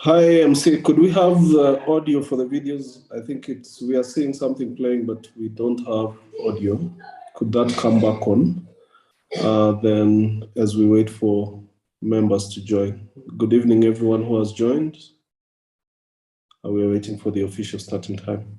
Hi, MC. Could we have the audio for the videos? I think we are seeing something playing, but we don't have audio. Could that come back on? Then as we wait for members to join. Good evening, everyone who has joined. We are waiting for the official starting time.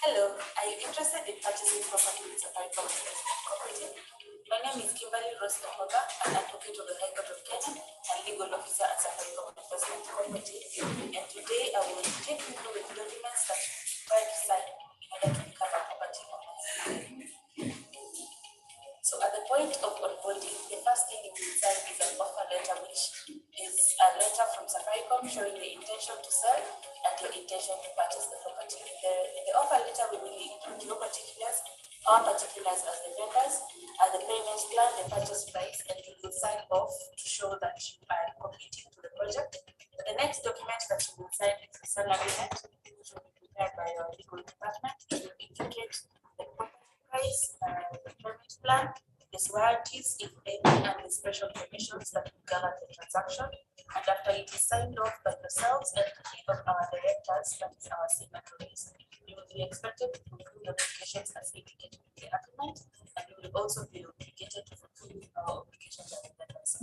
Hello, are you interested in purchasing property with Safaricom Cooperative? My name is Kimberly Rostohoga, an advocate of the High Court of Kenya and legal officer at Safaricom Investment Cooperative. And today I will take you through the documents that you require to sign in order to become a property owner. So at the point of onboarding, the first thing you will sign is an offer letter, which is a letter from Safaricom showing the intention to sell and your intention to purchase the property. In the offer letter, we will include your particulars, our particulars as the vendors, the payment plan, the purchase price, and you will sign off to show that you are committing to the project. The next document that you will sign is the seller agreement, which will be prepared by your legal department. It will indicate the price, the payment plan, the warranties, if any, and the special permissions that will govern the transaction. And after it is signed off by yourselves and three of our directors, that is our signatories, you will be expected to fulfill the obligations as indicated in the agreement, and you will also be obligated to fulfill our obligations as vendors.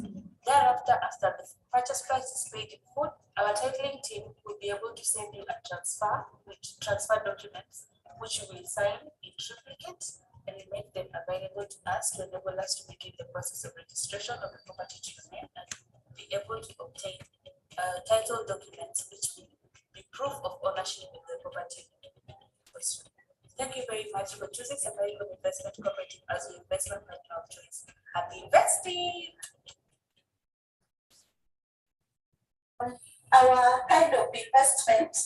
Thereafter, after the purchase price is paid in full, our titling team will be able to send you a transfer documents, which you will sign in triplicate, and we make them available to us to enable us to begin the process of registration of the property to your name and be able to obtain title documents which will be proof of ownership of the property. Thank you very much for choosing Safaricom Investment Cooperative as your investment partner of choice. Happy investing! Our kind of investment,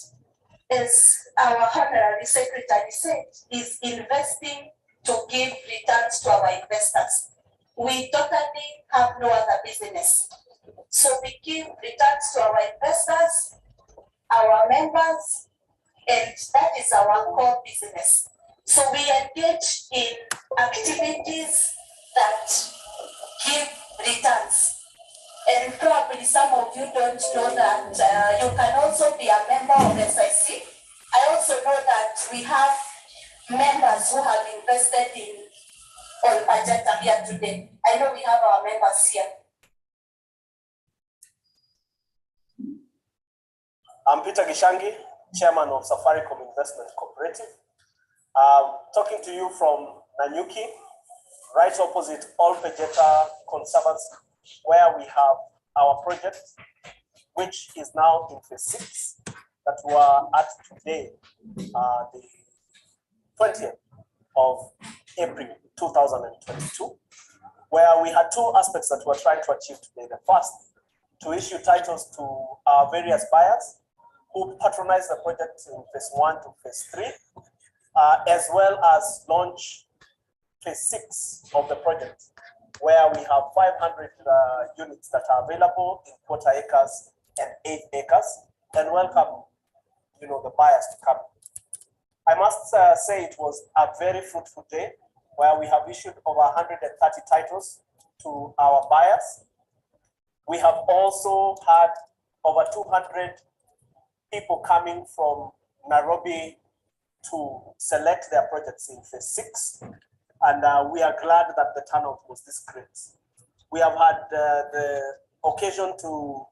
as our honorary secretary said, is investing to give returns to our investors. We totally have no other business. So we give returns to our investors, our members, and that is our core business. So we engage in activities that give returns. And probably some of you don't know that you can also be a member of SIC. I also know that we have members who have invested in on budget here today. I know we have our members here. I'm Peter Gishangi, Chairman of Safaricom Investment Cooperative. Talking to you from Nanyuki, right opposite All Vegeta Conservancy, where we have our project, which is now in phase 6, that we are at today, the 20th of April 2022, where we had two aspects that we're trying to achieve today. The first, to issue titles to our various buyers who patronize the project in phase 1 to phase 3, as well as launch phase 6 of the project, where we have 500 units that are available in quarter acres and 8 acres, and welcome, the buyers to come. I must say it was a very fruitful day. where we have issued over 130 titles to our buyers. We have also had over 200 people coming from Nairobi to select their projects in phase 6. And we are glad that the turnout was this great. We have had the occasion to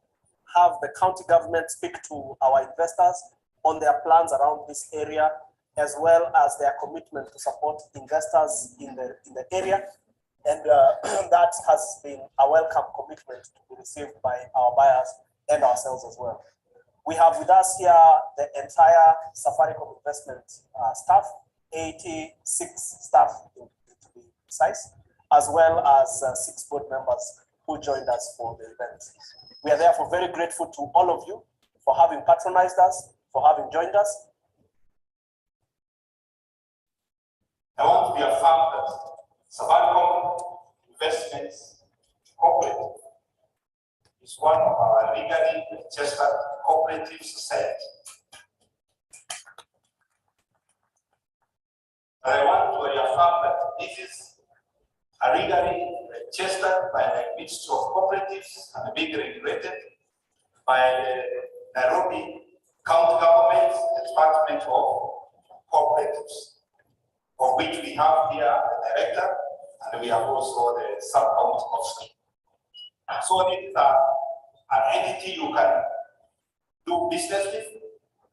have the county government speak to our investors on their plans around this area, as well as their commitment to support investors in the area. And that has been a welcome commitment to be received by our buyers and ourselves as well. We have with us here the entire Safaricom investment staff, 86 staff to be precise, as well as 6 board members who joined us for the event. We are therefore very grateful to all of you for having patronized us, for having joined us. I want to reaffirm that Safaricom Investments Cooperative is one of our legally registered cooperative society. And I want to reaffirm that this is a legally registered by the Ministry of Cooperatives and being regulated by the Nairobi County Government Department of Cooperatives, of which we have here the director, and we have also the sub-county officer. So this is an entity you can do business with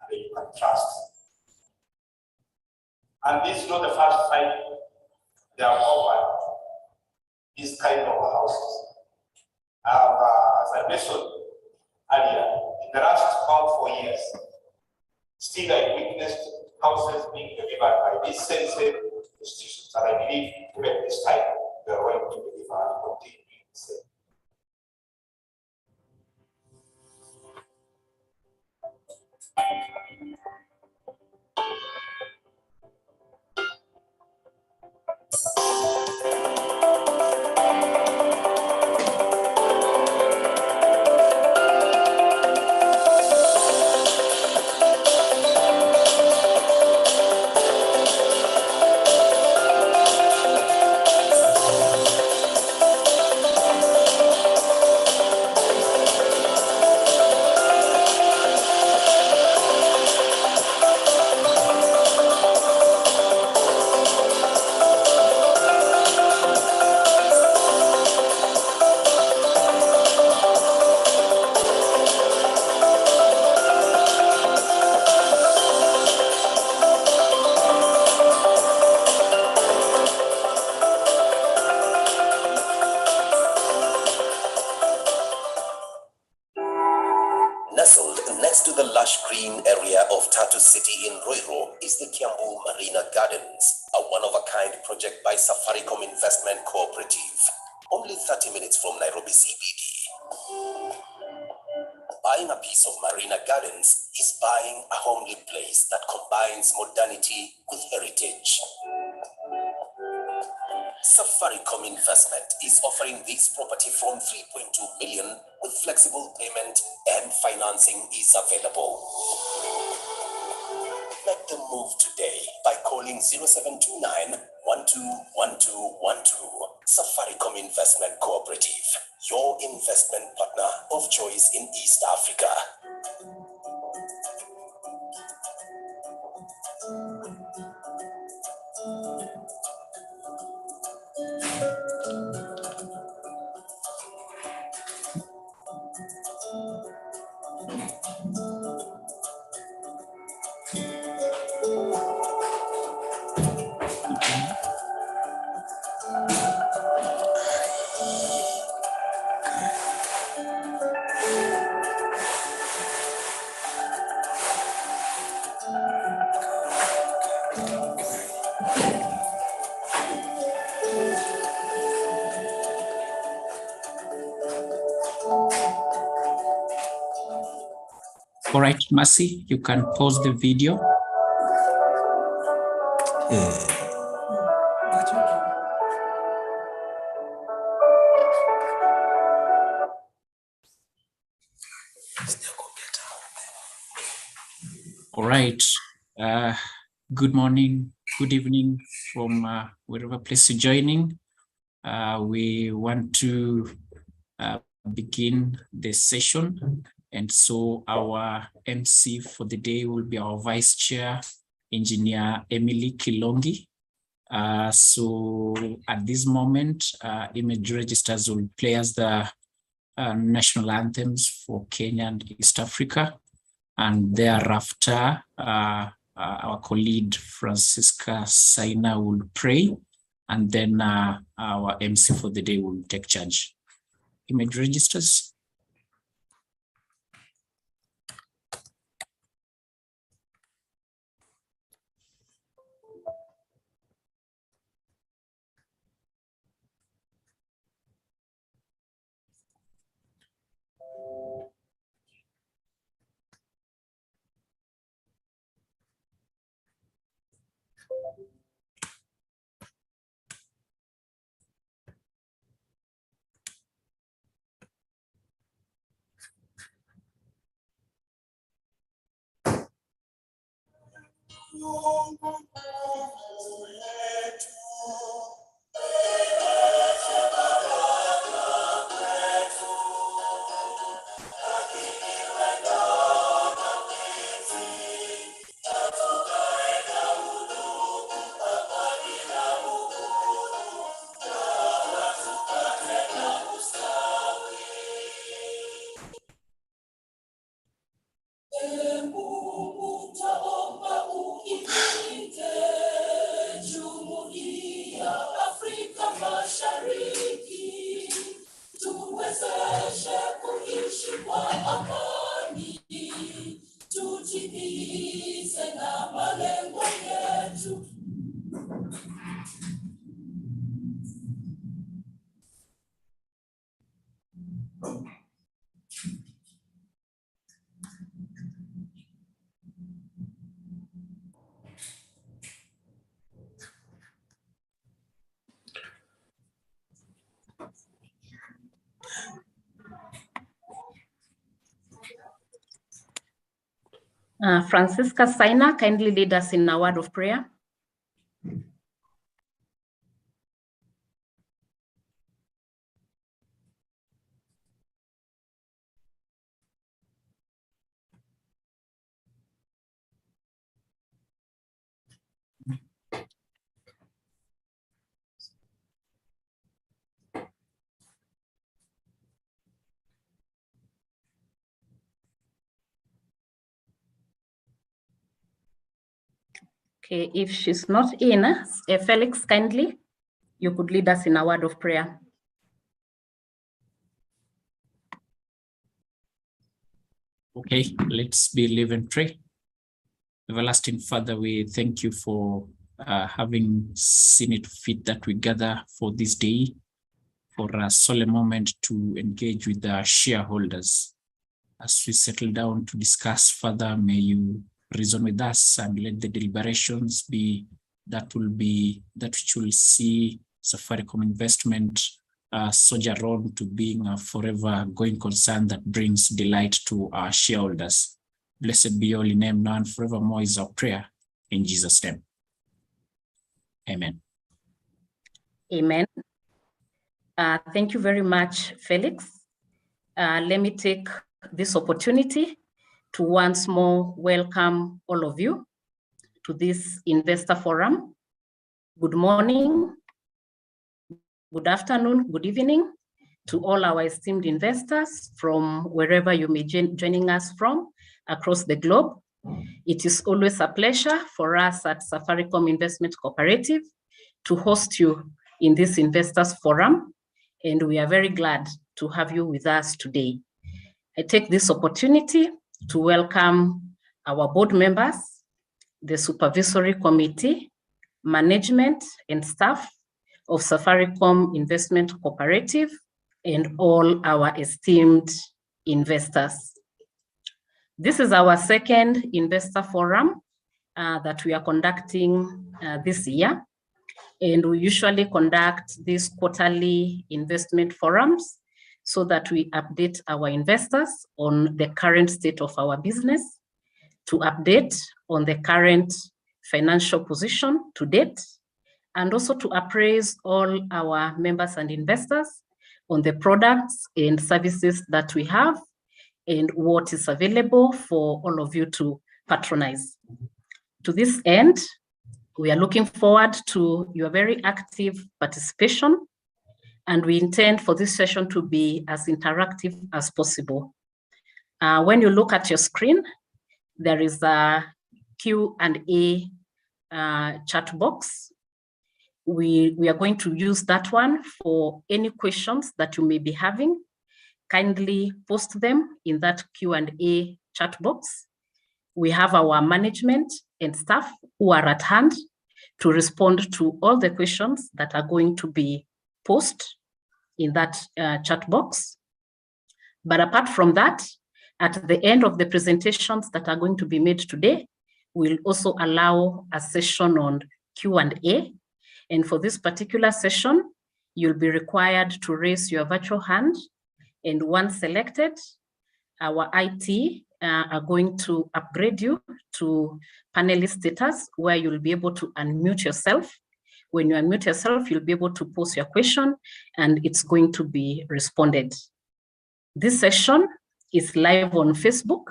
and you can trust. And this is not the first time they have offered this kind of houses. As I mentioned earlier, in the last about 4 years, still I witnessed houses being delivered by these same institutions, and I believe even this time they are going to deliver and continue doing the same. Nestled next to the lush green area of Tatu City in Ruiru is the Kiambu Marina Gardens, a one-of-a-kind project by Safaricom Investment Cooperative, only 30 minutes from Nairobi CBD. Buying a piece of Marina Gardens is buying a homely place that combines modernity with heritage. Safaricom Investment is offering this property from 3.2 million with flexible payment and financing is available. Make the move today by calling 0729 121212. Safaricom Investment Cooperative, your investment partner of choice in East Africa. All right, Mercy, you can pause the video. All right, good morning, good evening from wherever place you're joining. We want to begin the session. And so our MC for the day will be our Vice Chair, Engineer Emily Kilongi. So at this moment, image registers will play us the national anthems for Kenya and East Africa. And thereafter, our colleague Francisca Saina will pray. And then our MC for the day will take charge. Image registers. Francisca Saina, kindly lead us in a word of prayer. Okay, if she's not in, Felix, kindly, you could lead us in a word of prayer. Okay, let's believe and pray. Everlasting Father, we thank you for having seen it fit that we gather for this day, for a solemn moment to engage with the shareholders. As we settle down to discuss further, may you reason with us and let the deliberations be that which will see Safaricom investment soldier on to being a forever going concern that brings delight to our shareholders. Blessed be your holy name now and forevermore is our prayer in Jesus' name. Amen. Amen. Thank you very much, Felix. Let me take this opportunity to once more welcome all of you to this investor forum. Good morning, good afternoon, good evening to all our esteemed investors from wherever you may be joining us from across the globe. It is always a pleasure for us at Safaricom Investment Cooperative to host you in this investors forum, and we are very glad to have you with us today. I take this opportunity to welcome our board members, the Supervisory Committee, management and staff of Safaricom Investment Cooperative, and all our esteemed investors. This is our second investor forum that we are conducting this year. And we usually conduct these quarterly investment forums so that we update our investors on the current state of our business, to update on the current financial position to date, and also to appraise all our members and investors on the products and services that we have and what is available for all of you to patronize. To this end, we are looking forward to your very active participation, and we intend for this session to be as interactive as possible. When you look at your screen, there is a Q&A chat box. We are going to use that one for any questions that you may be having. Kindly post them in that Q&A chat box. We have our management and staff who are at hand to respond to all the questions that are going to be posted in that chat box. But apart from that, at the end of the presentations that are going to be made today, we'll also allow a session on Q&A. And for this particular session, you'll be required to raise your virtual hand. And once selected, our IT are going to upgrade you to panelist status, where you'll be able to unmute yourself. When you unmute yourself, you'll be able to post your question and it's going to be responded. This session is live on Facebook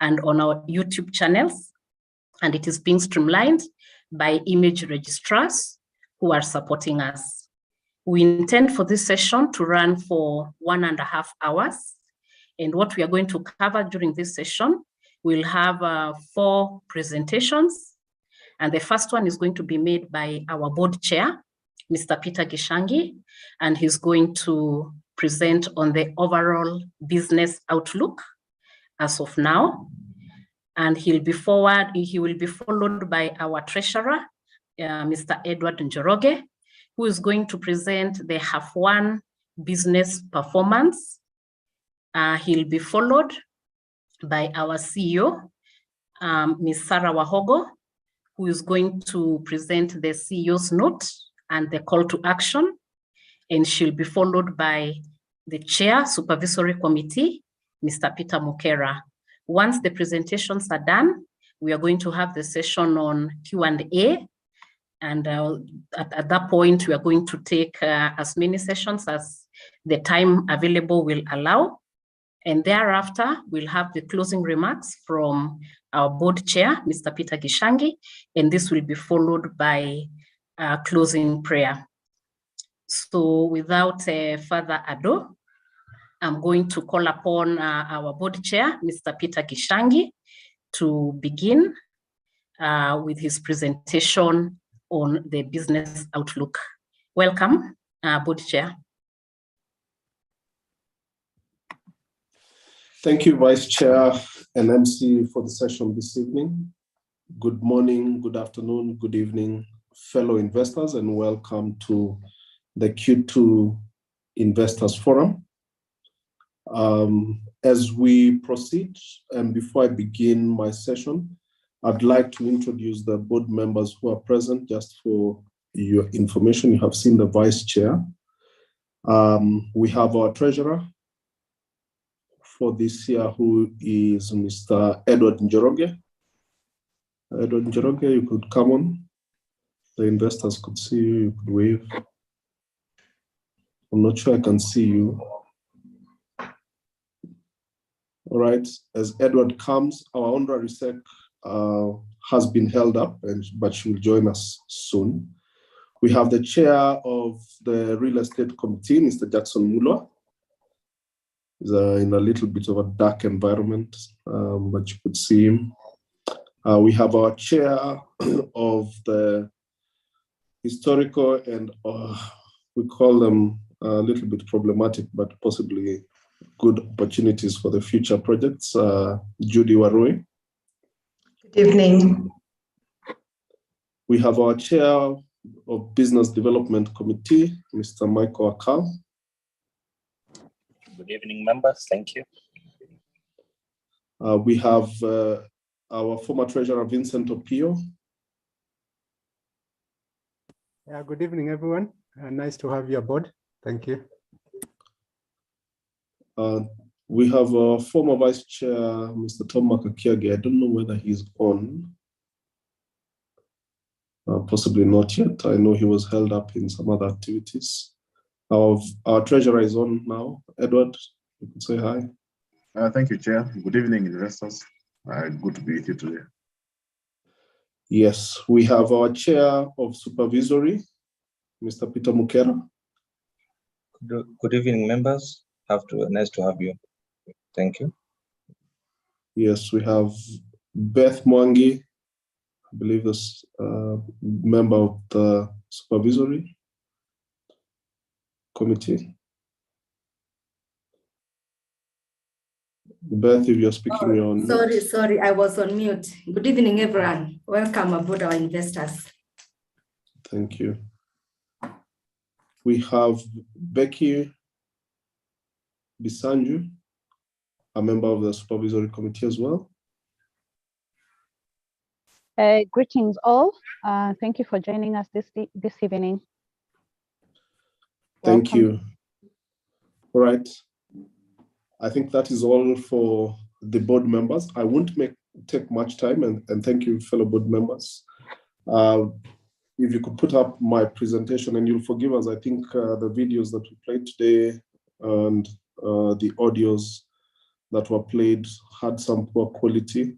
and on our YouTube channels, and it is being streamlined by image registrars who are supporting us. We intend for this session to run for 1.5 hours. And what we are going to cover during this session, we'll have 4 presentations. And the first one is going to be made by our board chair, Mr. Peter Gishangi, and he's going to present on the overall business outlook as of now. And he will be followed by our treasurer, Mr. Edward Njoroge, who is going to present the H1 business performance. He'll be followed by our CEO, Ms. Sarah Wahogo, who is going to present the CEO's note and the call to action. And she'll be followed by the chair, Supervisory Committee, Mr. Peter Mukera. Once the presentations are done, we are going to have the session on Q&A. And at that point, we are going to take as many sessions as the time available will allow. And thereafter, we'll have the closing remarks from our board chair, Mr. Peter Gishangi, and this will be followed by a closing prayer. So without further ado, I'm going to call upon our board chair, Mr. Peter Gishangi, to begin with his presentation on the business outlook. Welcome, board chair. Thank you, Vice Chair and MC, for the session this evening. Good morning, good afternoon, good evening, fellow investors, and welcome to the Q2 Investors Forum. As we proceed, and before I begin my session, I'd like to introduce the board members who are present. Just for your information, you have seen the Vice Chair. We have our Treasurer for this year, who is Mr. Edward Njoroge. Edward Njoroge, you could come on. The investors could see you, you could wave. I'm not sure I can see you. All right, as Edward comes, our honorary sec has been held up, but she will join us soon. We have the chair of the real estate committee, Mr. Jackson Muller. He's in a little bit of a dark environment, but you could see him. We have our chair of the historical and we call them a little bit problematic, but possibly good opportunities for the future projects, Judy Warui. Good evening. We have our chair of Business Development Committee, Mr. Michael Akal. Good evening, members. Thank you. We have our former treasurer, Vincent Opio. Yeah, good evening, everyone. Nice to have you aboard. Thank you. We have our former vice chair, Mr. Tom Makakiage. I don't know whether he's on. Possibly not yet. I know he was held up in some other activities. Our treasurer is on now. Edward, you could say hi. Thank you, Chair. Good evening, investors. Good to be with you today. Yes, we have our chair of supervisory, Mr. Peter Mukera. Good evening, members. Nice to have you. Thank you. Yes, we have Beth Mwangi, I believe this member of the supervisory committee. Beth, if you're speaking, you're on mute. Sorry, I was on mute. Good evening, everyone. Welcome aboard our investors. Thank you. We have Becky Bisanju, a member of the supervisory committee as well. Greetings all. Thank you for joining us this evening. Thank Welcome. you. All right. I think that is all for the board members. I won't take much time, and thank you, fellow board members. If you could put up my presentation, and you'll forgive us, I think the videos that we played today and the audios that were played had some poor quality.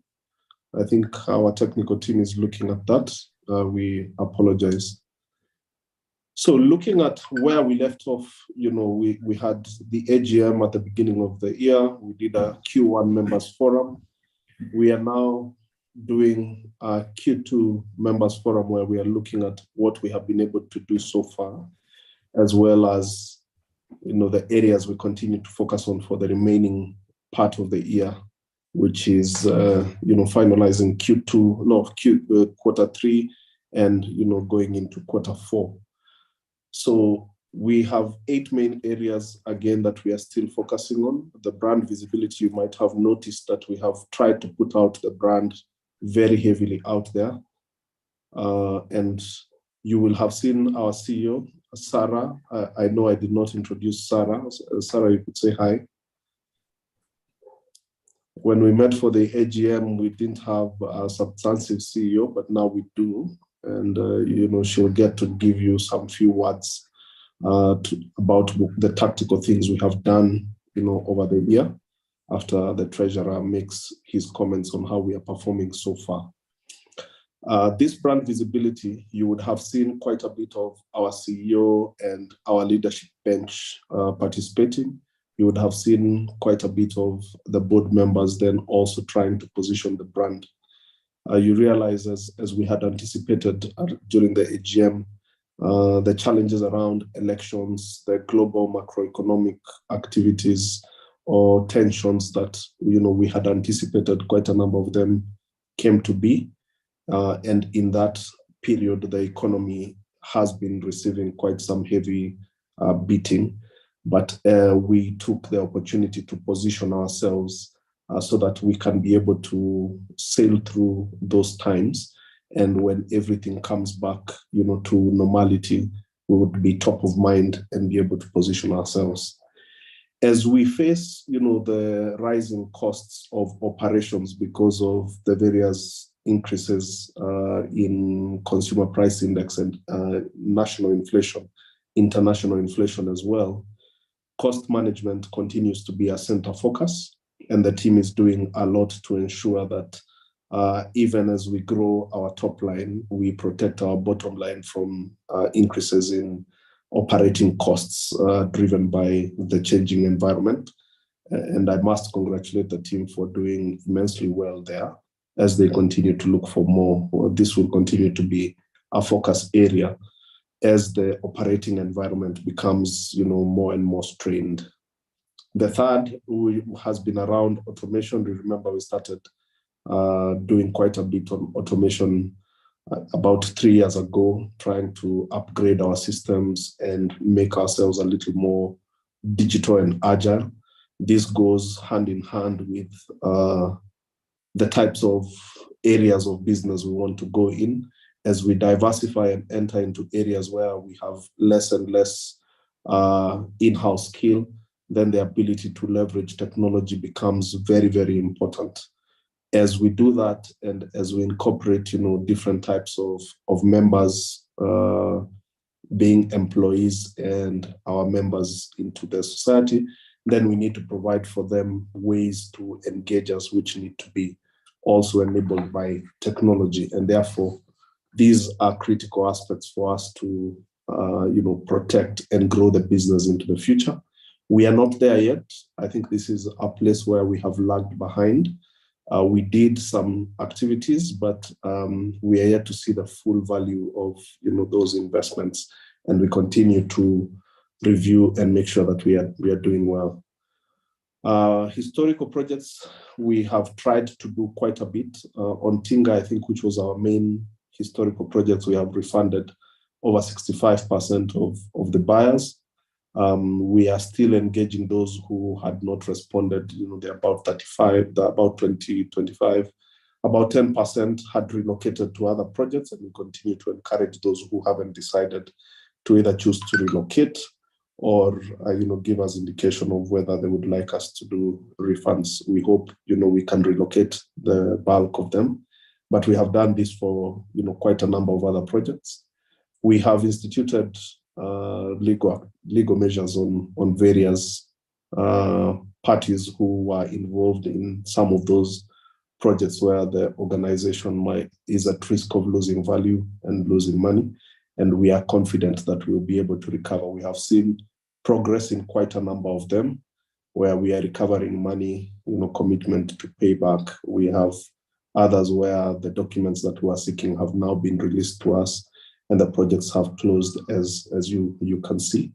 I think our technical team is looking at that. We apologize. So looking at where we left off, we had the AGM at the beginning of the year. We did a Q1 members forum. We are now doing a Q2 members forum where we are looking at what we have been able to do so far, as well as the areas we continue to focus on for the remaining part of the year, which is finalizing quarter 3 and going into quarter 4. So we have 8 main areas again that we are still focusing on. The brand visibility, you might have noticed that we have tried to put out the brand very heavily out there. And you will have seen our CEO, Sarah. I know I did not introduce Sarah. Sarah, you could say hi. When we met for the AGM, we didn't have a substantive CEO, but now we do. And, she'll get to give you some few words about the tactical things we have done, over the year after the treasurer makes his comments on how we are performing so far. This brand visibility, you would have seen quite a bit of our CEO and our leadership bench participating. You would have seen quite a bit of the board members then also trying to position the brand. You realize, as we had anticipated during the AGM, the challenges around elections, the global macroeconomic activities or tensions that we had anticipated, quite a number of them came to be. And in that period, the economy has been receiving quite some heavy beating. But we took the opportunity to position ourselves so that we can be able to sail through those times. And when everything comes back, to normality, we would be top of mind and be able to position ourselves. As we face, the rising costs of operations because of the various increases in consumer price index and national inflation, international inflation as well, cost management continues to be a center focus. And the team is doing a lot to ensure that even as we grow our top line, we protect our bottom line from increases in operating costs driven by the changing environment. And I must congratulate the team for doing immensely well there as they continue to look for more. This will continue to be a focus area as the operating environment becomes, more and more strained. The third has been around automation. You remember we started doing quite a bit on automation about 3 years ago, trying to upgrade our systems and make ourselves a little more digital and agile. This goes hand in hand with the types of areas of business we want to go in. As we diversify and enter into areas where we have less and less in-house skill, then the ability to leverage technology becomes very, very important. As we do that, and as we incorporate, different types of members, being employees and our members into the society, then we need to provide for them ways to engage us, which need to be also enabled by technology. And therefore, these are critical aspects for us to, protect and grow the business into the future. We are not there yet. I think this is a place where we have lagged behind. We did some activities, but we are yet to see the full value of those investments, and we continue to review and make sure that we are doing well. Historical projects, we have tried to do quite a bit. On Tinga, I think, which was our main historical projects, we have refunded over 65% of the buyers. We are still engaging those who had not responded. They're about 35, they're about 20, 25. About 10% had relocated to other projects, and we continue to encourage those who haven't decided to either choose to relocate or give us indication of whether they would like us to do refunds. We hope we can relocate the bulk of them, but we have done this for quite a number of other projects. We have instituted legal measures on various parties who were involved in some of those projects where the organization is at risk of losing value and losing money. And we are confident that we'll be able to recover. We have seen progress in quite a number of them where we are recovering money, commitment to pay back. We have others where the documents that we are seeking have now been released to us, and the projects have closed, as you can see.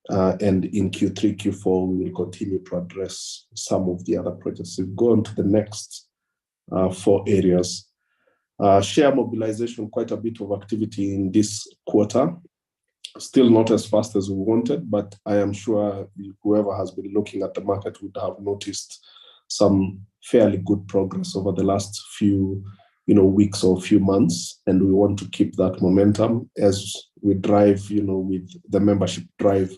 And in Q3, Q4, we will continue to address some of the other projects. We've gone to the next 4 areas. Share mobilization, quite a bit of activity in this quarter. Still not as fast as we wanted, but I am sure whoever has been looking at the market would have noticed some fairly good progress over the last few weeks or few months, and we want to keep that momentum as we drive, with the membership drive,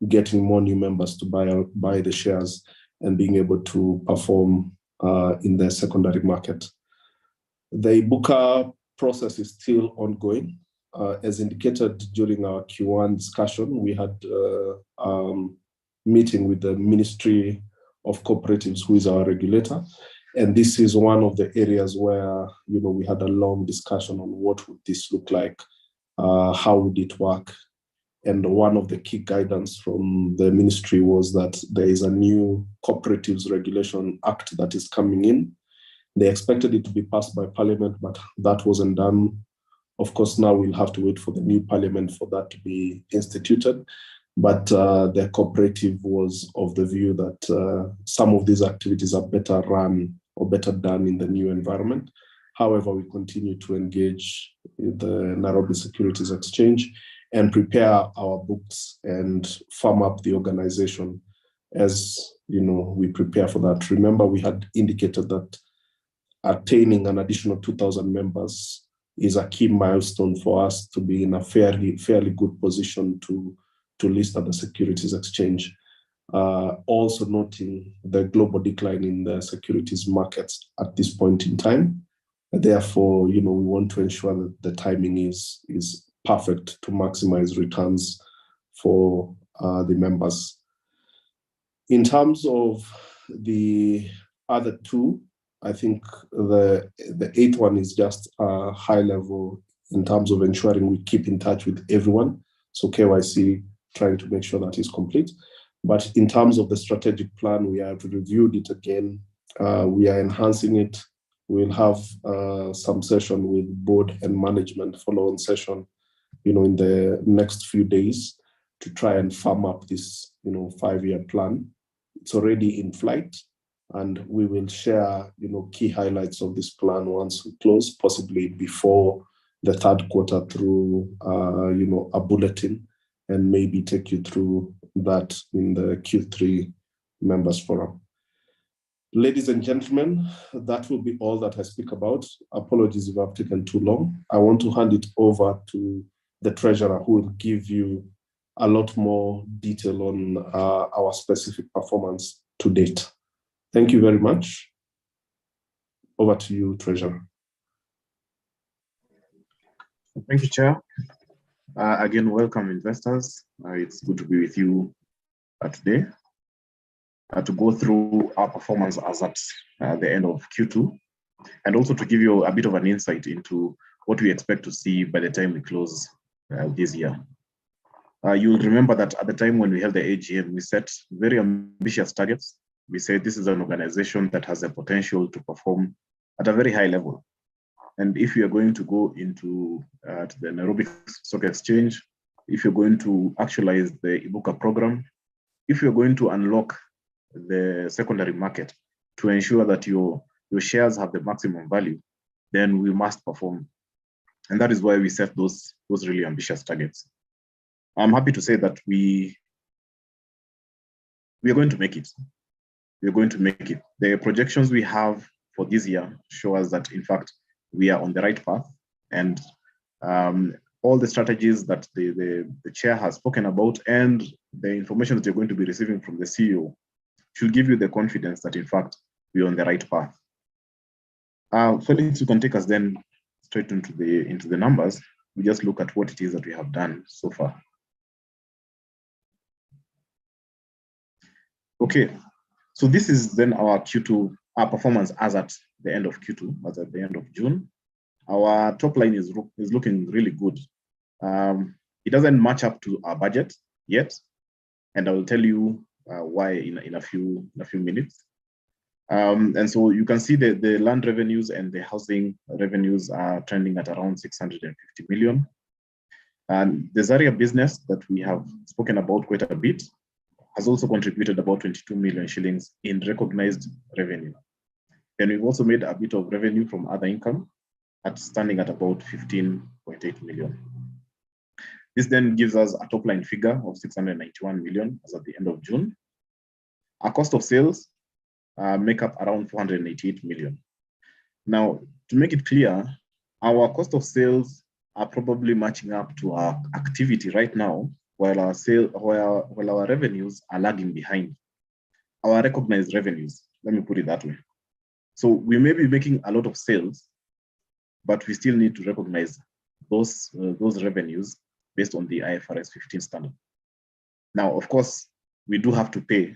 getting more new members to buy the shares and being able to perform in the secondary market. The Ibuka process is still ongoing. As indicated during our Q1 discussion, we had a meeting with the Ministry of Cooperatives, who is our regulator. And this is one of the areas where, we had a long discussion on what would this look like, how would it work. And one of the key guidance from the ministry was that there is a new Cooperatives Regulation Act that is coming in. They expected it to be passed by Parliament, but that wasn't done. Of course, now we'll have to wait for the new Parliament for that to be instituted. But the cooperative was of the view that some of these activities are better run or better done in the new environment. However, we continue to engage with the Nairobi Securities Exchange and prepare our books and firm up the organization as we prepare for that. Remember, we had indicated that attaining an additional 2,000 members is a key milestone for us to be in a fairly good position to list at the Securities Exchange. Also noting the global decline in the securities markets at this point in time. Therefore, we want to ensure that the timing is perfect to maximize returns for the members. In terms of the other 2, I think the 8th one is just a high level in terms of ensuring we keep in touch with everyone. So KYC, trying to make sure that is complete. But in terms of the strategic plan, we have reviewed it again. We are enhancing it. We'll have some session with board and management, follow-on session, in the next few days to try and firm up this, 5-year plan. It's already in flight, and we will share, key highlights of this plan once we close, possibly before the 3rd quarter through, a bulletin, and maybe take you through that in the Q3 members forum. Ladies and gentlemen, that will be all that I speak about. Apologies if I've taken too long. I want to hand it over to the treasurer, who will give you a lot more detail on our specific performance to date. Thank you very much. Over to you, Treasurer. Thank you, Chair. Again, welcome investors. It's good to be with you today to go through our performance as at the end of Q2, and also to give you a bit of an insight into what we expect to see by the time we close this year. You'll remember that at the time when we held the AGM, we set very ambitious targets. We said this is an organization that has the potential to perform at a very high level. And if you are going to go into the Nairobi Stock Exchange, if you're going to actualize the Ibuka program, if you're going to unlock the secondary market to ensure that your shares have the maximum value, then we must perform. And that is why we set those really ambitious targets. I'm happy to say that we are going to make it. We're going to make it. The projections we have for this year show us that, in fact, we are on the right path, and all the strategies that the chair has spoken about and the information that you're going to be receiving from the CEO should give you the confidence that, in fact, we're on the right path. Felix, you can take us then straight into the numbers. We just look at what it is that we have done so far. Okay, so this is then our Q2, our performance as at the end of Q2, as at the end of June. Our top line is looking really good. It doesn't match up to our budget yet, and I will tell you why in a few minutes. And so you can see that the land revenues and the housing revenues are trending at around 650 million. And the Zaria business that we have spoken about quite a bit has also contributed about 22 million shillings in recognized revenue. And we've also made a bit of revenue from other income, standing at about 15.8 million. This then gives us a top line figure of 691 million as at the end of June. Our cost of sales make up around 488 million. Now, to make it clear, our cost of sales are probably matching up to our activity right now, while our revenues are lagging behind. Our recognized revenues, let me put it that way. So we may be making a lot of sales, but we still need to recognize those revenues based on the IFRS 15 standard. Now, of course, we do have to pay,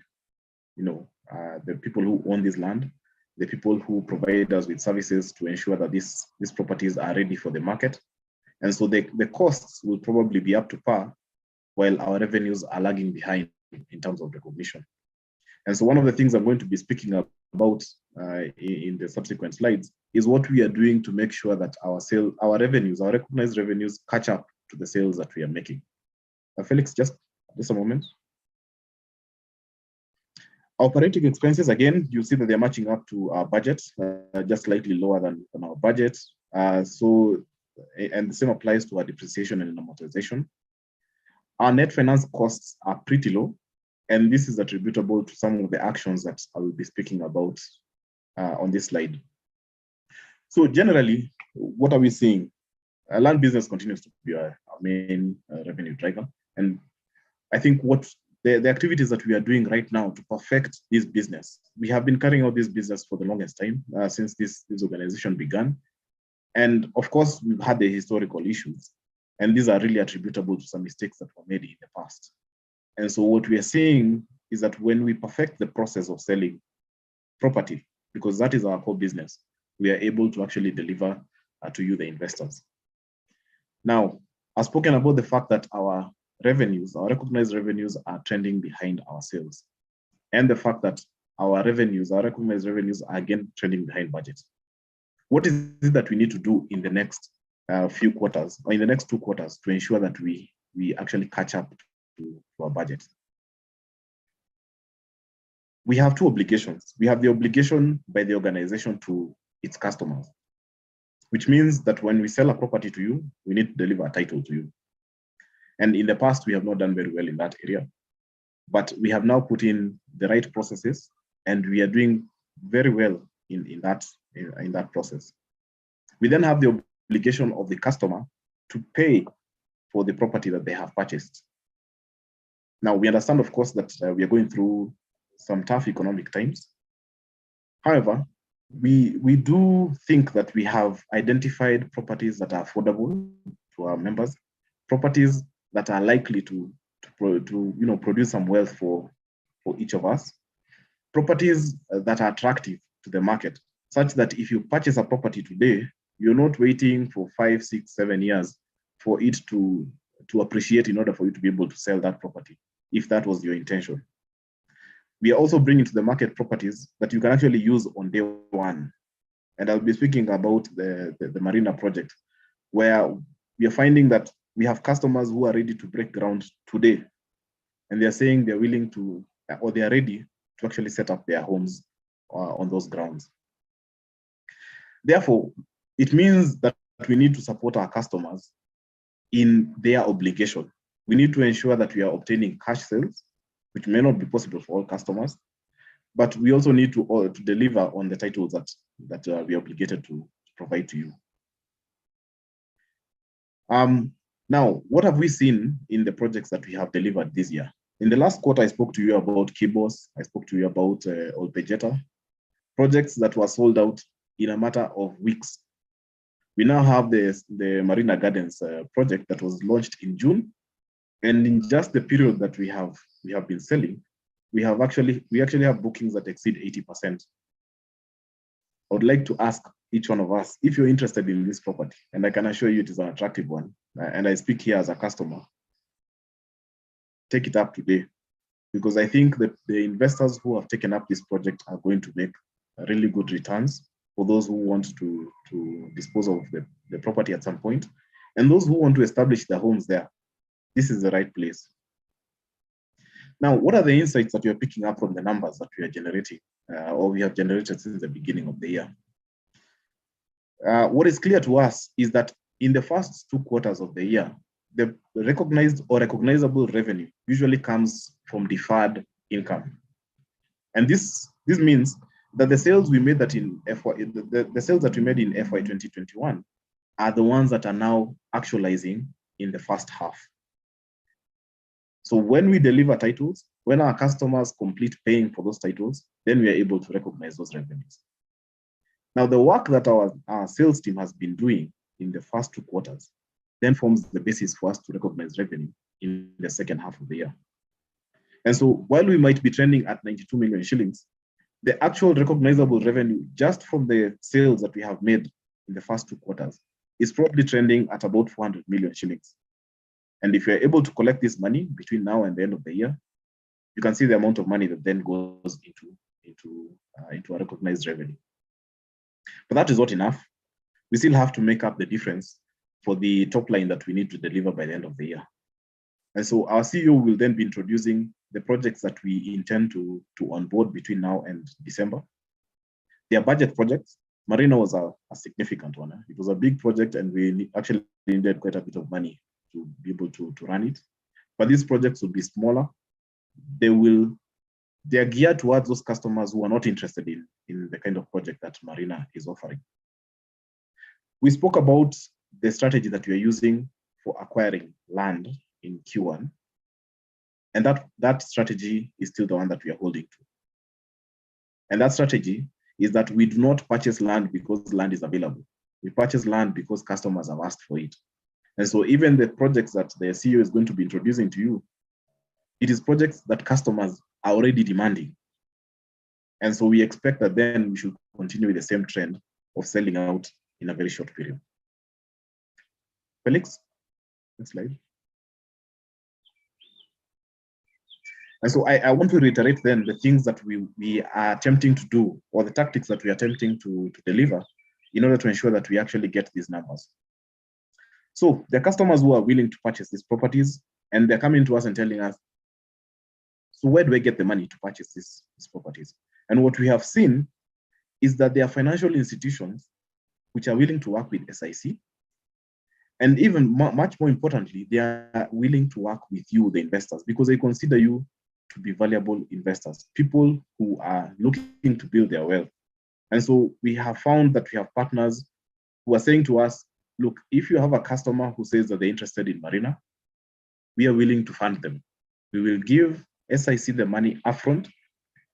the people who own this land, the people who provide us with services to ensure that these properties are ready for the market. And so the costs will probably be up to par, while our revenues are lagging behind in terms of recognition. And so one of the things I'm going to be speaking about in the subsequent slides is what we are doing to make sure that our revenues, our recognized revenues, catch up to the sales that we are making. Felix, just a moment. Operating expenses, again, you see that they're matching up to our budget, just slightly lower than our budget. And the same applies to our depreciation and amortization. Our net finance costs are pretty low, and this is attributable to some of the actions that I will be speaking about on this slide. So generally, what are we seeing? Land business continues to be our main revenue driver. And I think what the activities that we are doing right now to perfect this business, we have been carrying out this business for the longest time, since this organization began. And of course, we've had the historical issues, and these are really attributable to some mistakes that were made in the past. And so what we are seeing is that when we perfect the process of selling property, because that is our core business, we are able to actually deliver to you, the investors. Now, I've spoken about the fact that our revenues, our recognized revenues, are trending behind our sales, and the fact that our revenues, our recognized revenues, are again trending behind budget. What is it that we need to do in the next few quarters, or in the next 2 quarters, to ensure that we actually catch up to our budget? We have 2 obligations. We have the obligation by the organization to its customers, which means that when we sell a property to you, we need to deliver a title to you. And in the past, we have not done very well in that area, but we have now put in the right processes, and we are doing very well in that process. We then have the obligation of the customer to pay for the property that they have purchased. Now, we understand, of course, that we are going through some tough economic times. However, we do think that we have identified properties that are affordable to our members, properties that are likely to produce some wealth for each of us, properties that are attractive to the market, such that if you purchase a property today, you're not waiting for 5, 6, 7 years for it to appreciate in order for you to be able to sell that property, if that was your intention. We are also bringing to the market properties that you can actually use on day one. And I'll be speaking about the Marina project, where we are finding that we have customers who are ready to break ground today. And they're saying they're willing to, or they are ready to actually set up their homes on those grounds. Therefore, it means that we need to support our customers in their obligation. We need to ensure that we are obtaining cash sales, which may not be possible for all customers, but we also need to deliver on the titles that we are obligated to provide to you. Now, what have we seen in the projects that we have delivered this year? In the last quarter, I spoke to you about Kibos, I spoke to you about Olpejeta, projects that were sold out in a matter of weeks. We now have the Marina Gardens project that was launched in June, and in just the period that we have been selling, we actually have bookings that exceed 80%. I would like to ask each one of us if you're interested in this property, and I can assure you it is an attractive one, and I speak here as a customer. Take it up today, because I think that the investors who have taken up this project are going to make really good returns for those who want to dispose of the property at some point, and those who want to establish their homes there. This is the right place. Now, what are the insights that you're picking up from the numbers that we are generating, or we have generated since the beginning of the year? What is clear to us is that in the first 2 quarters of the year, the recognized or recognizable revenue usually comes from deferred income. And this means that the sales we made that in the sales that we made in FY 2021 are the ones that are now actualizing in the first half. So when we deliver titles, when our customers complete paying for those titles, then we are able to recognize those revenues. Now, the work that our sales team has been doing in the first 2 quarters then forms the basis for us to recognize revenue in the second half of the year. And so while we might be trending at 92 million shillings, the actual recognizable revenue just from the sales that we have made in the first 2 quarters is probably trending at about 400 million shillings. And if you're able to collect this money between now and the end of the year, you can see the amount of money that then goes into a recognized revenue. But that is not enough. We still have to make up the difference for the top line that we need to deliver by the end of the year. And so our CEO will then be introducing the projects that we intend to onboard between now and December. They are budget projects. Marina was a significant one. It was a big project, and we actually needed quite a bit of money to be able to run it. But these projects will be smaller. They are geared towards those customers who are not interested in the kind of project that Marina is offering. We spoke about the strategy that we are using for acquiring land in Q1. And that strategy is still the one that we are holding to. And that strategy is that we do not purchase land because land is available. We purchase land because customers have asked for it. And so even the projects that the CEO is going to be introducing to you, it is projects that customers are already demanding. And so we expect that then we should continue with the same trend of selling out in a very short period. Felix, next slide. And so I want to reiterate then the things that we are attempting to do, or the tactics that we are attempting to deliver in order to ensure that we actually get these numbers. So the customers who are willing to purchase these properties, and they're coming to us and telling us, so where do I get the money to purchase these properties? And what we have seen is that there are financial institutions which are willing to work with SIC. And even much more importantly, they are willing to work with you, the investors, because they consider you to be valuable investors, people who are looking to build their wealth. And so we have found that we have partners who are saying to us, look, if you have a customer who says that they're interested in Marina, we are willing to fund them. We will give SIC the money upfront,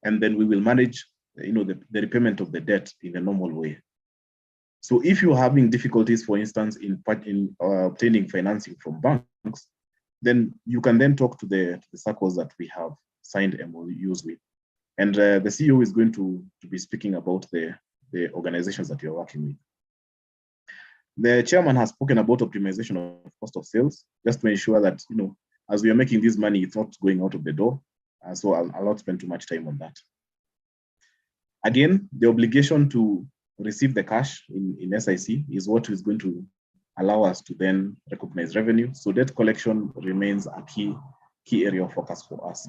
and then we will manage the repayment of the debt in a normal way. So if you're having difficulties, for instance, in obtaining financing from banks, then you can then talk to the circles that we have signed MOUs with. And the CEO is going to be speaking about the organizations that you're working with. The chairman has spoken about optimization of cost of sales, just to ensure that, as we are making this money, it's not going out of the door. So I'll not spend too much time on that. Again, the obligation to receive the cash in SIC is what is going to allow us to then recognize revenue. So debt collection remains a key area of focus for us.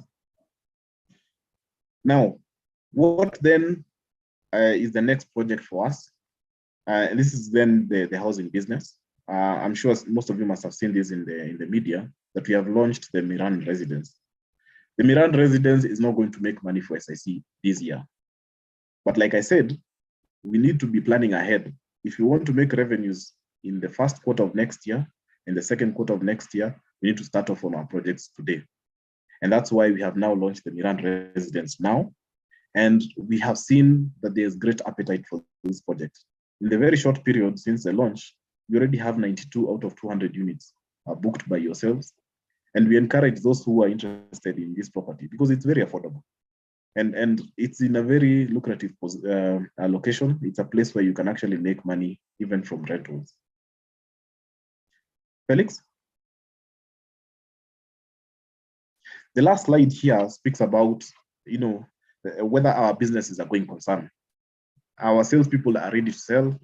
Now, what then is the next project for us? This is then the housing business. I'm sure most of you must have seen this in the media, that we have launched the Miran Residence. The Miran Residence is not going to make money for SIC this year. But like I said, we need to be planning ahead. If we want to make revenues in the first quarter of next year, in the second quarter of next year, we need to start off on our projects today. And that's why we have now launched the Miran Residence now. And we have seen that there's great appetite for this project. In the very short period since the launch, we already have 92 out of 200 units booked by yourselves. And we encourage those who are interested in this property because it's very affordable. And it's in a very lucrative location. It's a place where you can actually make money even from rentals. Felix? The last slide here speaks about, whether our businesses are going concern. Our salespeople are ready to sell.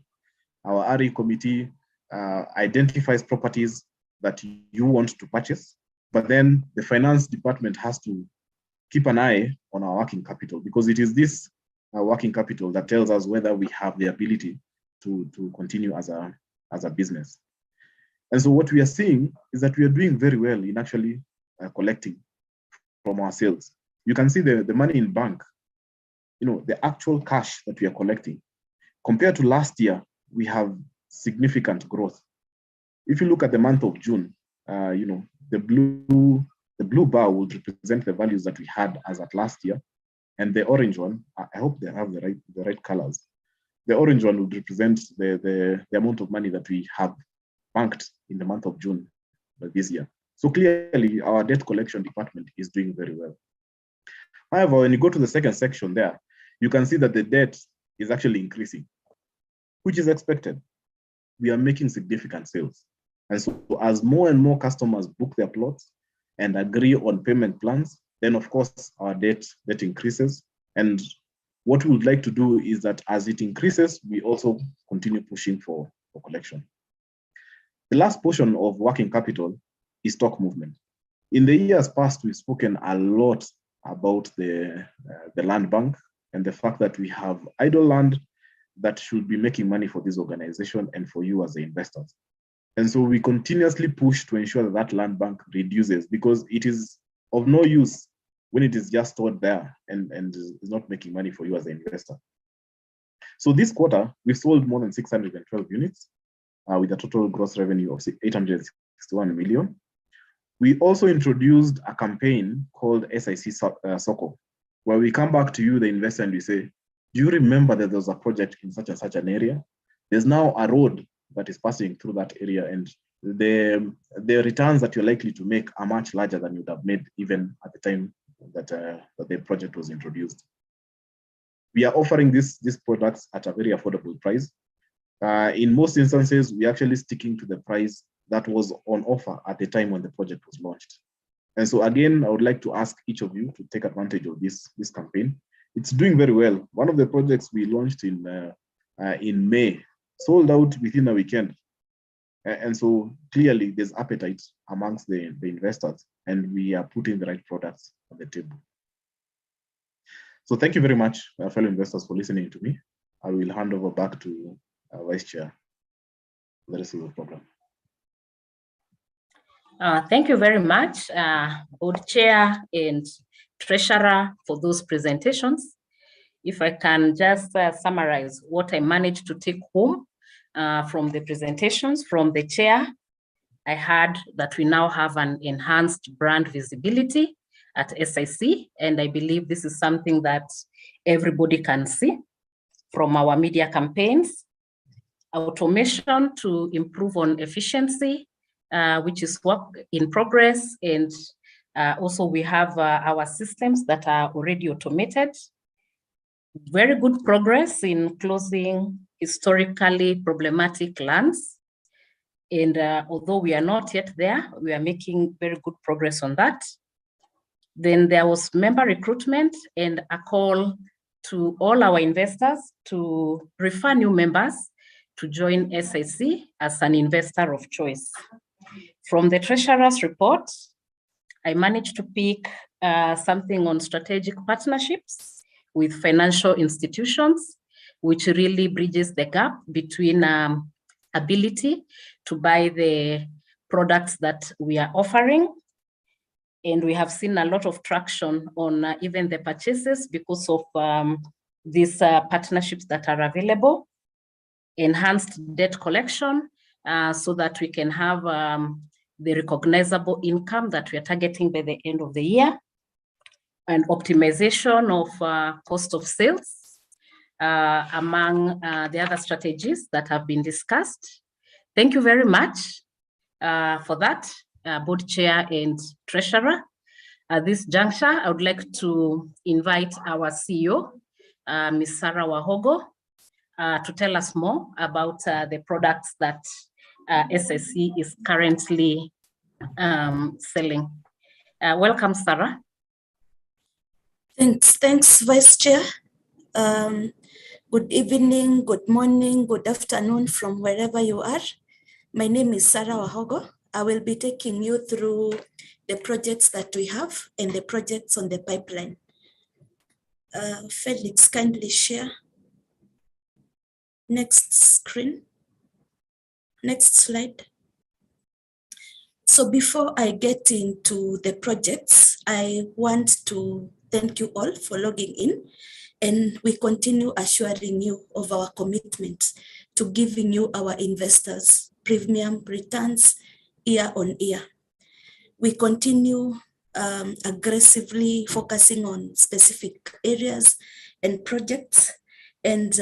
Our RE committee identifies properties that you want to purchase, but then the finance department has to keep an eye on our working capital, because it is this working capital that tells us whether we have the ability to continue as a business. And so what we are seeing is that we are doing very well in actually collecting from our sales. You can see the money in bank, the actual cash that we are collecting. Compared to last year, we have significant growth. If you look at the month of June, the blue bar will represent the values that we had as at last year, and the orange one, I hope they have the right colors. The orange one would represent the amount of money that we have banked in the month of June this year. So clearly, our debt collection department is doing very well. However, when you go to the second section there, you can see that the debt is actually increasing, which is expected. We are making significant sales. And so as more and more customers book their plots and agree on payment plans, then of course our debt increases. And what we would like to do is that as it increases, we also continue pushing for collection. The last portion of working capital is stock movement. In the years past, we've spoken a lot about the land bank and the fact that we have idle land that should be making money for this organization and for you as the investors. And so we continuously push to ensure that that land bank reduces, because it is of no use when it is just stored there and is not making money for you as an investor. So this quarter, we've sold more than 612 units with a total gross revenue of 861 million. We also introduced a campaign called SIC Soko, where we come back to you, the investor, and we say, do you remember that there was a project in such and such an area? There's now a road that is passing through that area, and the returns that you're likely to make are much larger than you'd have made even at the time that the project was introduced. We are offering these products at a very affordable price. In most instances, we're actually sticking to the price that was on offer at the time when the project was launched. And so again, I would like to ask each of you to take advantage of this campaign. It's doing very well. One of the projects we launched in May sold out within a weekend. And so clearly there's appetite amongst the investors, and we are putting the right products on the table. So thank you very much, fellow investors, for listening to me. I will hand over back to Vice Chair for the rest of the program. Thank you very much, Board Chair and Treasurer, for those presentations. If I can just summarize what I managed to take home from the presentations from the chair, I heard that we now have an enhanced brand visibility at SIC, and I believe this is something that everybody can see from our media campaigns, automation to improve on efficiency, which is work in progress. And also we have our systems that are already automated. Very good progress in closing historically problematic lands. And although we are not yet there, we are making very good progress on that. Then there was member recruitment and a call to all our investors to refer new members to join SIC as an investor of choice. From the Treasurer's report, I managed to pick something on strategic partnerships with financial institutions, which really bridges the gap between ability to buy the products that we are offering. And we have seen a lot of traction on even the purchases because of these partnerships that are available. Enhanced debt collection so that we can have the recognizable income that we are targeting by the end of the year. And optimization of cost of sales among the other strategies that have been discussed. Thank you very much for that, Board Chair and Treasurer. At this juncture, I would like to invite our CEO, Ms. Sarah Wahogo, to tell us more about the products that SSC is currently selling. Welcome, Sarah. Thanks, Vice Chair. Good evening, good morning, good afternoon from wherever you are. My name is Sarah Wahogo. I will be taking you through the projects that we have and the projects on the pipeline. Felix, kindly share. Next screen. Next slide. So before I get into the projects, I want to thank you all for logging in, and we continue assuring you of our commitment to giving you, our investors, premium returns year on year. We continue aggressively focusing on specific areas and projects, and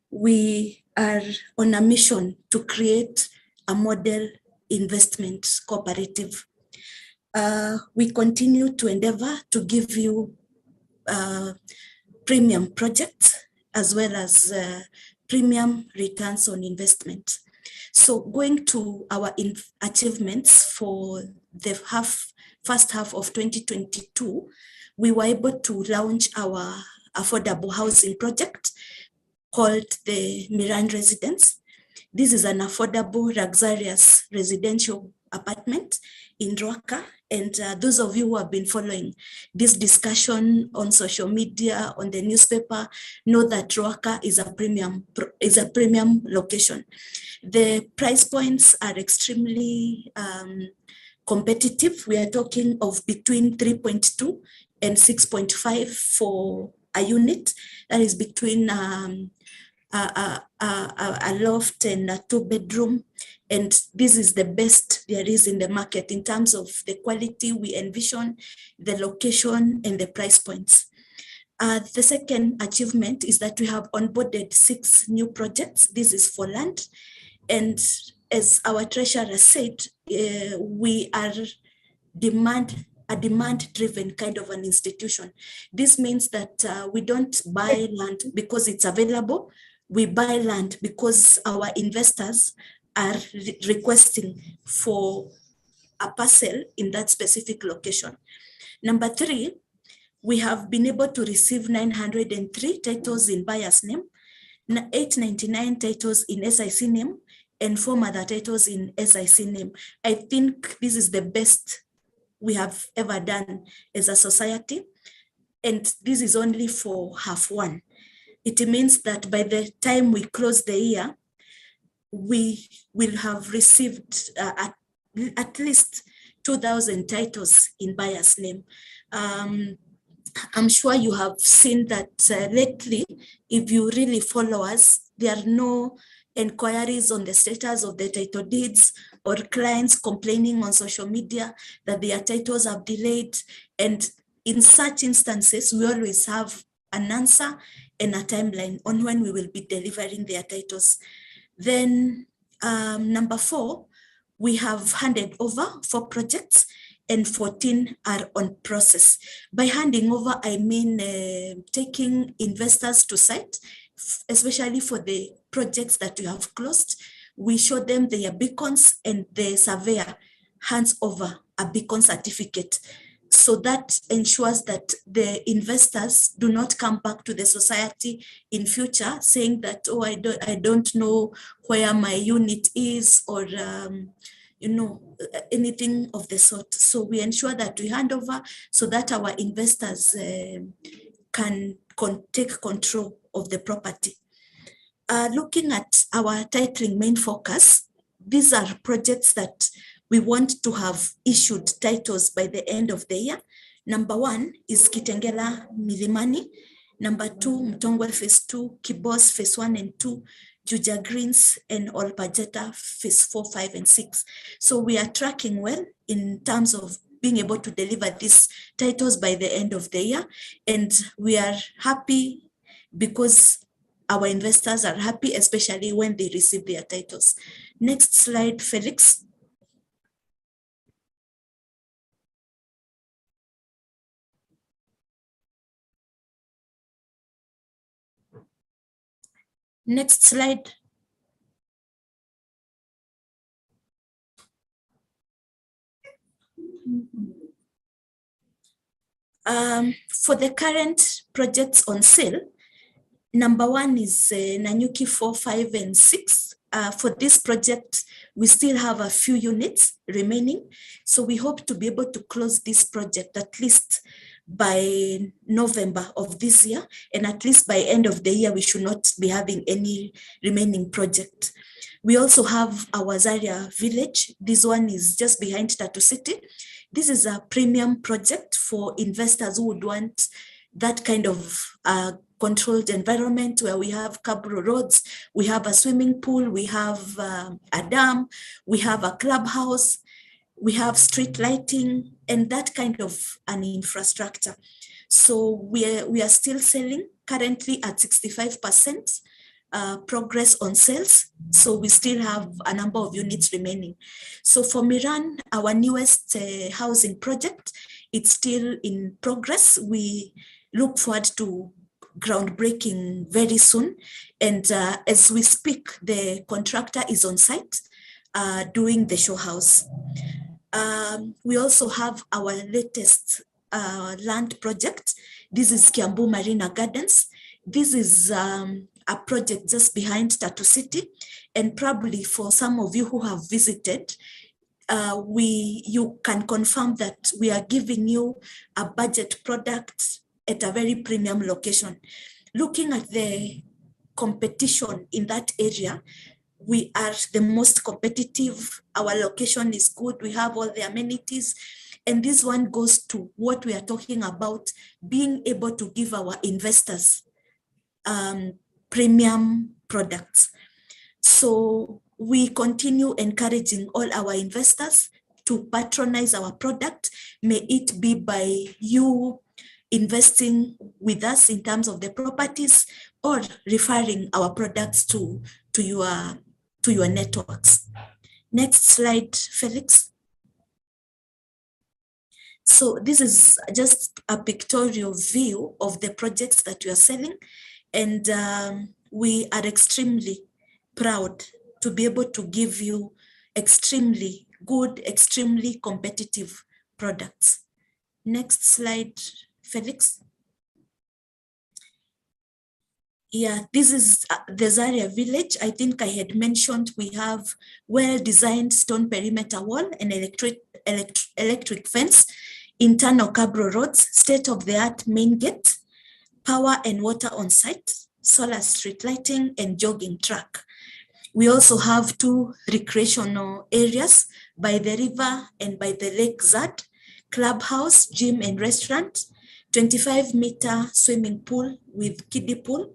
we are on a mission to create a model investment cooperative. We continue to endeavor to give you premium projects as well as premium returns on investment. So going to our achievements for the first half of 2022, we were able to launch our affordable housing project called the Miran Residence. This is an affordable, luxurious residential apartment in Ruaka. And those of you who have been following this discussion on social media, on the newspaper, know that Ruaka is a premium location. The price points are extremely competitive. We are talking of between 3.2 and 6.5 for a unit. That is between a loft and a 2-bedroom. And this is the best there is in the market in terms of the quality we envision, the location, and the price points. The second achievement is that we have onboarded 6 new projects. This is for land. And as our treasurer said, we are a demand-driven kind of an institution. This means that we don't buy land because it's available. We buy land because our investors are requesting for a parcel in that specific location. Number 3, we have been able to receive 903 titles in buyer's name, 899 titles in SIC name, and 4 mother titles in SIC name. I think this is the best we have ever done as a society. And this is only for half one. It means that by the time we close the year, we will have received at least 2,000 titles in buyer's name. I'm sure you have seen that lately, if you really follow us, there are no inquiries on the status of the title deeds or clients complaining on social media that their titles have delayed. And in such instances, we always have an answer and a timeline on when we will be delivering their titles. Then number 4, we have handed over 4 projects and 14 are on process. By handing over, I mean taking investors to site, especially for the projects that we have closed. We show them their beacons and the surveyor hands over a beacon certificate. So that ensures that the investors do not come back to the society in future saying that, oh, I don't know where my unit is, or you know, anything of the sort. So we ensure that we hand over so that our investors can take control of the property. Looking at our titling main focus, these are projects that we want to have issued titles by the end of the year. Number 1 is Kitengela Milimani. Number 2, Mtongwe Phase 2, Kibos Phase 1 and 2, Juja Greens and Olpajeta Phase 4, 5 and 6. So we are tracking well in terms of being able to deliver these titles by the end of the year. And we are happy because our investors are happy, especially when they receive their titles. Next slide, Felix. Next slide. For the current projects on sale, number 1 is Nanyuki 4, 5 and 6. For this project, we still have a few units remaining. So we hope to be able to close this project at least by November of this year, and at least by end of the year, we should not be having any remaining project. We also have our Zaria village. This one is just behind Tatu City. This is a premium project for investors who would want that kind of controlled environment where we have Cabro roads, we have a swimming pool, we have a dam, we have a clubhouse, we have street lighting, and that kind of an infrastructure. So we are still selling currently at 65% progress on sales. So we still have a number of units remaining. So for Miran, our newest housing project, it's still in progress. We look forward to groundbreaking very soon. And as we speak, the contractor is on site doing the show house. We also have our latest land project. This is Kiambu Marina Gardens. This is a project just behind Tatu City. And probably for some of you who have visited, you can confirm that we are giving you a budget product at a very premium location. Looking at the competition in that area, we are the most competitive. Our location is good. We have all the amenities. And this one goes to what we are talking about, being able to give our investors premium products. So we continue encouraging all our investors to patronize our product. May it be by you investing with us in terms of the properties or referring our products to your networks. Next slide, Felix. So this is just a pictorial view of the projects that we are selling. And we are extremely proud to be able to give you extremely good, extremely competitive products. Next slide, Felix. Yeah, this is the Zaria village. I think I had mentioned we have well-designed stone perimeter wall and electric fence, internal Cabro roads, state-of-the-art main gate, power and water on site, solar street lighting and jogging track. We also have 2 recreational areas by the river and by the Lake Zad, clubhouse, gym and restaurant, 25-meter swimming pool with kiddie pool,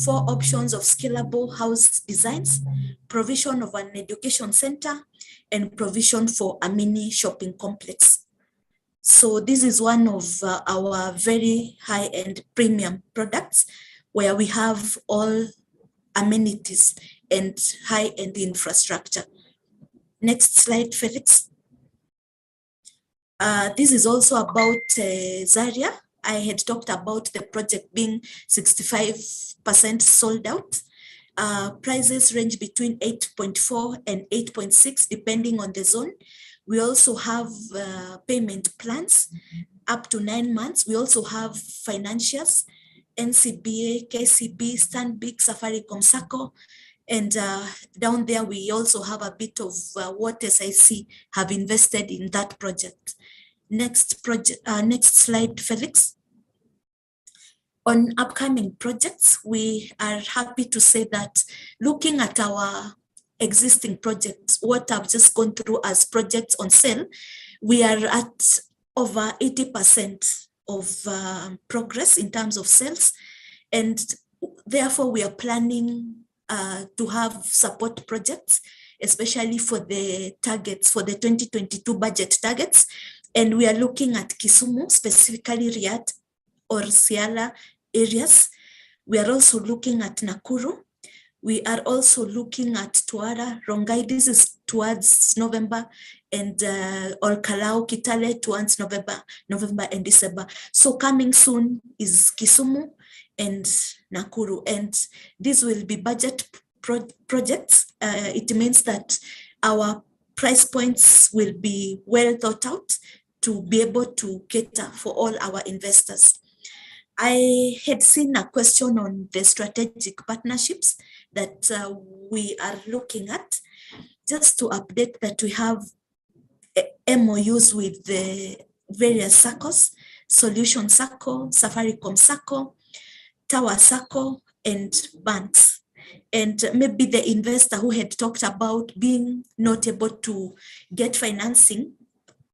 4 options of scalable house designs, provision of an education center, and provision for a mini shopping complex. So this is one of our very high-end premium products where we have all amenities and high-end infrastructure. Next slide, Felix. This is also about Zaria. I had talked about the project being 65% sold out. Prices range between 8.4 and 8.6 depending on the zone. We also have payment plans up to 9 months. We also have financials, NCBA, KCB, Stanbic, Safaricom, Sacco, and down there we also have a bit of what SIC have invested in that project. Next slide, Felix. On upcoming projects, we are happy to say that looking at our existing projects, what I've just gone through as projects on sale, we are at over 80% of progress in terms of sales. And therefore, we are planning to have support projects, especially for the targets, for the 2022 budget targets. And we are looking at Kisumu, specifically Riyadh or Siala areas. We are also looking at Nakuru. We are also looking at Tuara, Rongai. This is towards November, and Olkalau, Kitale towards November and December. So coming soon is Kisumu and Nakuru, and these will be budget projects. It means that our price points will be well thought out to be able to cater for all our investors. I had seen a question on the strategic partnerships that we are looking at. Just to update that we have MOUs with the various SACCOs, Solution SACCO, Safaricom SACCO, Tower SACCO, and banks. And maybe the investor who had talked about being not able to get financing,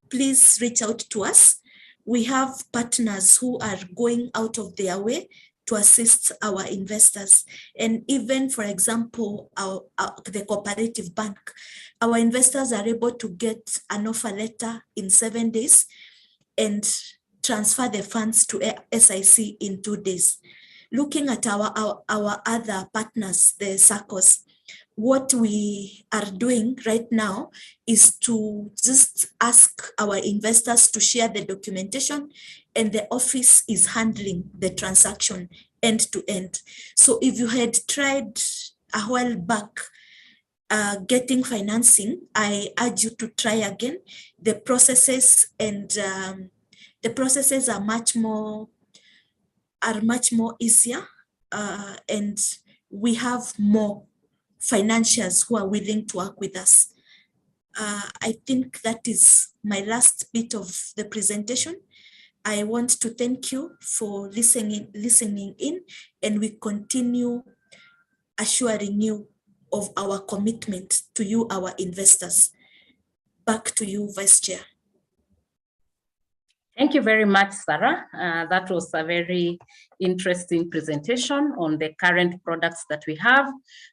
please reach out to us. We have partners who are going out of their way to assist our investors. And even, for example, the Cooperative Bank, our investors are able to get an offer letter in 7 days and transfer the funds to SIC in 2 days. Looking at our other partners, the SACCOs, what we are doing right now is to just ask our investors to share the documentation, and the office is handling the transaction end to end. So if you had tried a while back getting financing, I urge you to try again. The processes and the processes are much more easier, and we have more financiers who are willing to work with us. I think that is my last bit of the presentation. I want to thank you for listening in, and we continue assuring you of our commitment to you, our investors. Back to you, Vice Chair. Thank you very much, Sarah. That was a very interesting presentation on the current products that we have,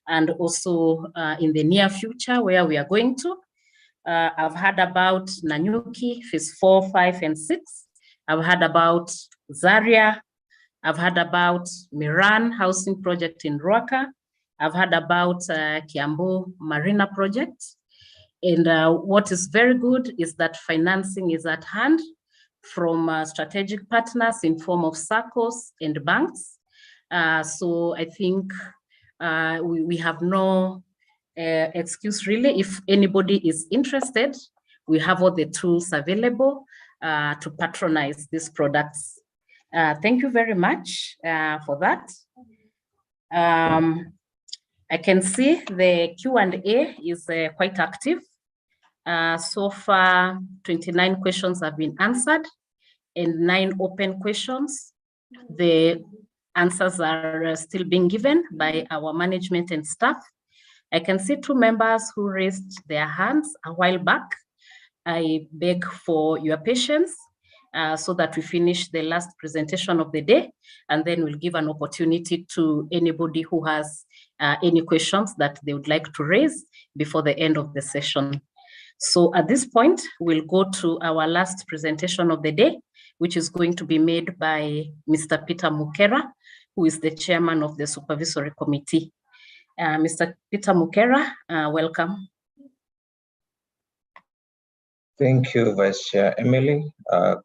and also in the near future where we are going to. I've heard about Nanyuki, phase 4, 5, and 6. I've heard about Zaria. I've heard about Miran housing project in Ruaka. I've heard about Kiambu Marina project. And what is very good is that financing is at hand from strategic partners in form of SACCOs and banks. So I think we have no excuse really. If anybody is interested, we have all the tools available to patronize these products. Thank you very much for that. I can see the Q&A is quite active. So far, 29 questions have been answered and 9 open questions. The answers are still being given by our management and staff. I can see 2 members who raised their hands a while back. I beg for your patience so that we finish the last presentation of the day, and then we'll give an opportunity to anybody who has any questions that they would like to raise before the end of the session. So at this point, we'll go to our last presentation of the day, which is going to be made by Mr. Peter Mukera, who is the chairman of the Supervisory Committee. Mr. Peter Mukera, welcome. Thank you, Vice Chair Emily.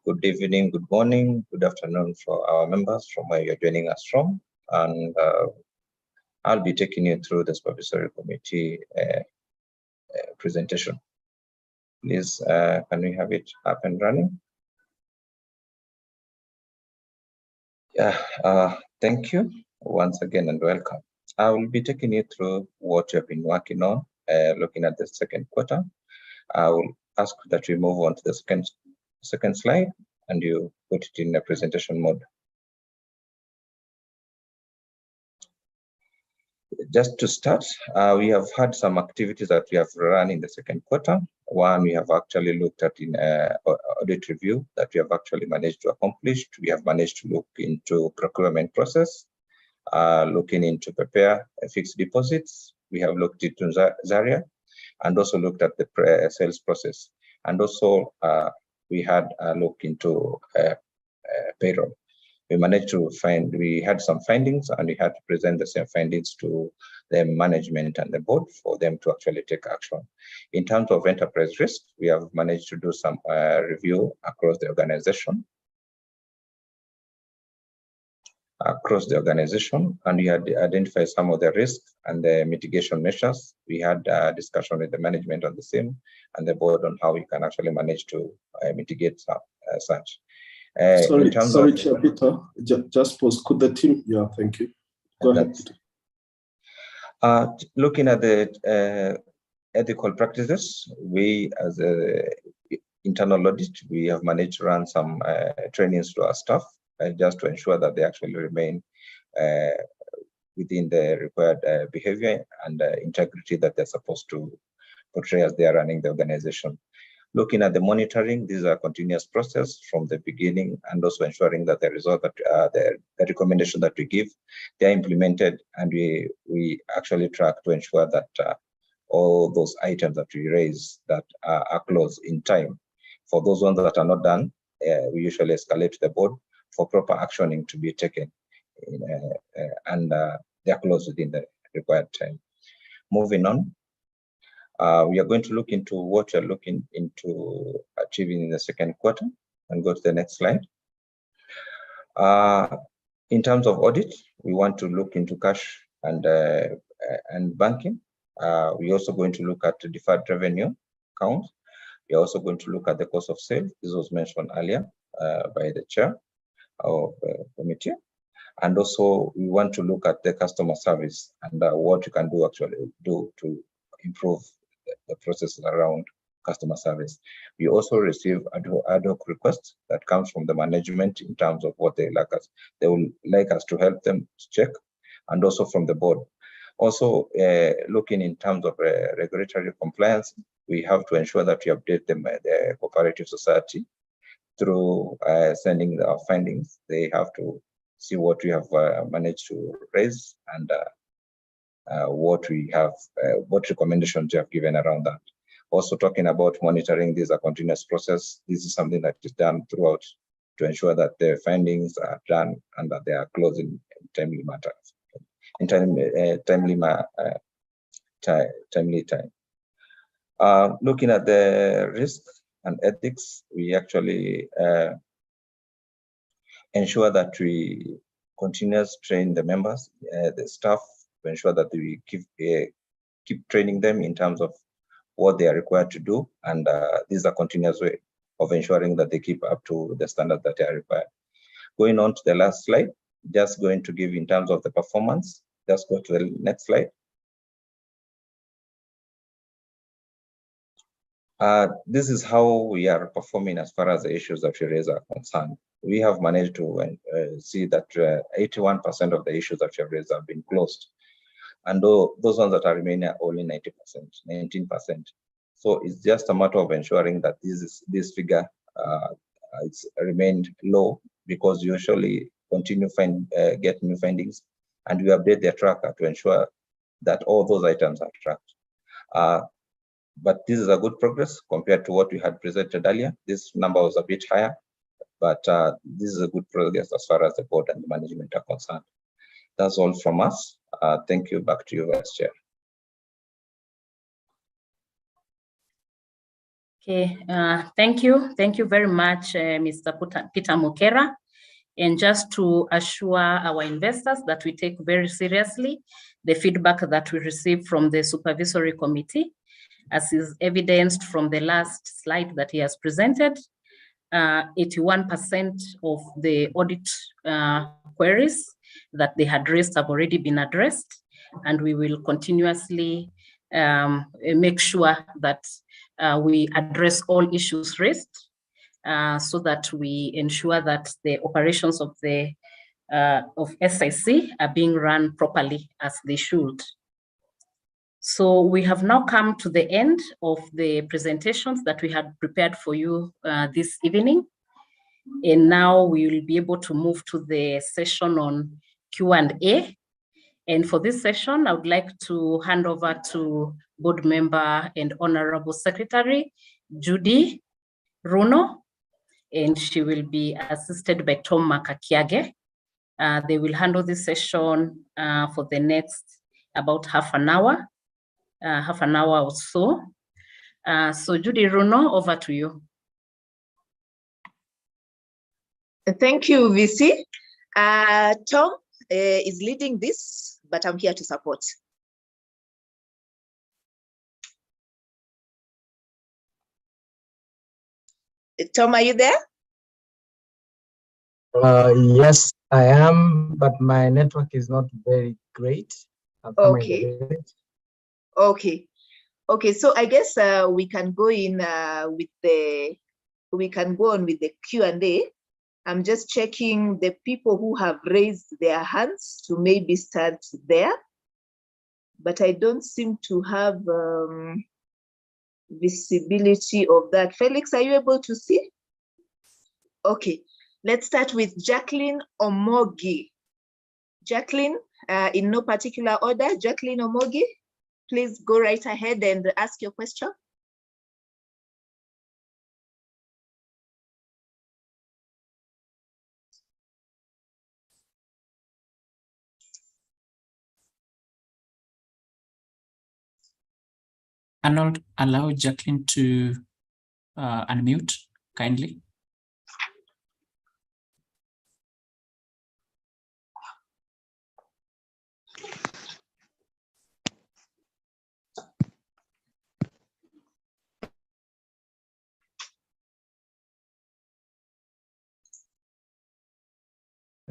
Good evening, good morning, good afternoon for our members from where you're joining us from. And I'll be taking you through the Supervisory Committee presentation. Please, can we have it up and running? Yeah, thank you once again and welcome. I will be taking you through what you've been working on, looking at the second quarter. I will ask that we move on to the second slide and you put it in the presentation mode. Just to start, we have had some activities that we have run in the second quarter. One, we have actually looked at in audit review that we have actually managed to accomplish. We have managed to look into procurement process, looking into prepare fixed deposits. We have looked into Zaria and also looked at the sales process. And also we had a look into payroll. We managed to find, we had some findings and we had to present the same findings to the management and the board for them to actually take action. In terms of enterprise risk, we have managed to do some review across the organization. And we had identified some of the risks and the mitigation measures. We had a discussion with the management on the same and the board on how we can actually manage to mitigate such. Sorry, Chair Peter, just pause. Could the team, yeah, thank you. Go ahead. Looking at the ethical practices, we as a internal audit, we have managed to run some trainings to our staff just to ensure that they actually remain within the required behavior and integrity that they're supposed to portray as they are running the organization. Looking at the monitoring, this is a continuous process from the beginning, and also ensuring that the result that the recommendation that we give, they are implemented, and we actually track to ensure that all those items that we raise that are closed in time. For those ones that are not done, we usually escalate to the board for proper actioning to be taken, and they are closed within the required time. Moving on. We are going to look into what you're looking into achieving in the second quarter and go to the next slide. In terms of audit, we want to look into cash and banking. We're also going to look at the deferred revenue count. We're also going to look at the cost of sales. This was mentioned earlier by the chair of the committee. And also we want to look at the customer service and what you can do to improve the process around customer service. We also receive ad hoc requests that comes from the management in terms of what they like us. They will like us to help them check, and also from the board. Also, looking in terms of regulatory compliance, we have to ensure that we update them, the cooperative society through sending our findings. They have to see what we have managed to raise and what we have, what recommendations you have given around that. Also talking about monitoring, this is a continuous process. This is something that is done throughout to ensure that the findings are done and that they are closed in timely matters, in timely time. Looking at the risk and ethics, we actually ensure that we continuously train the members, the staff, to ensure that we keep training them in terms of what they are required to do, and this is a continuous way of ensuring that they keep up to the standard that they are required. Going on to the last slide, just going to give in terms of the performance. Just go to the next slide. This is how we are performing as far as the issues that we raise are concerned. We have managed to see that 81% of the issues that we have raised have been closed. And those ones that are remaining are only 90%, 19%. So it's just a matter of ensuring that this figure it's remained low, because you usually continue get new findings, and we update the tracker to ensure that all those items are tracked. but this is a good progress compared to what we had presented earlier. This number was a bit higher, but this is a good progress as far as the board and the management are concerned. That's all from us. Thank you. Back to you, Vice Chair. Okay, thank you. Thank you very much, Mr. Peter Mukera. And just to assure our investors that we take very seriously the feedback that we receive from the Supervisory Committee, as is evidenced from the last slide that he has presented. 81% of the audit queries that they had raised have already been addressed, and we will continuously make sure that we address all issues raised so that we ensure that the operations of the of SIC are being run properly as they should. So we have now come to the end of the presentations that we had prepared for you this evening. And now we will be able to move to the session on Q&A. And for this session, I would like to hand over to Board Member and Honorable Secretary, Judy Runo, and she will be assisted by Tom Makakiage. They will handle this session for the next about half an hour or so. So Judy Runo, over to you. Thank you, VC. Tom is leading this, but I'm here to support. Tom, are you there? Yes, I am, but my network is not very great. Okay. Okay, so I guess we can go in with the Q&A. I'm just checking the people who have raised their hands to maybe start there, but I don't seem to have visibility of that. Felix, are you able to see? Okay, let's start with Jacqueline Omogi. Jacqueline, in no particular order, Jacqueline Omogi, please go right ahead and ask your question. Arnold, allow Jacqueline to unmute kindly.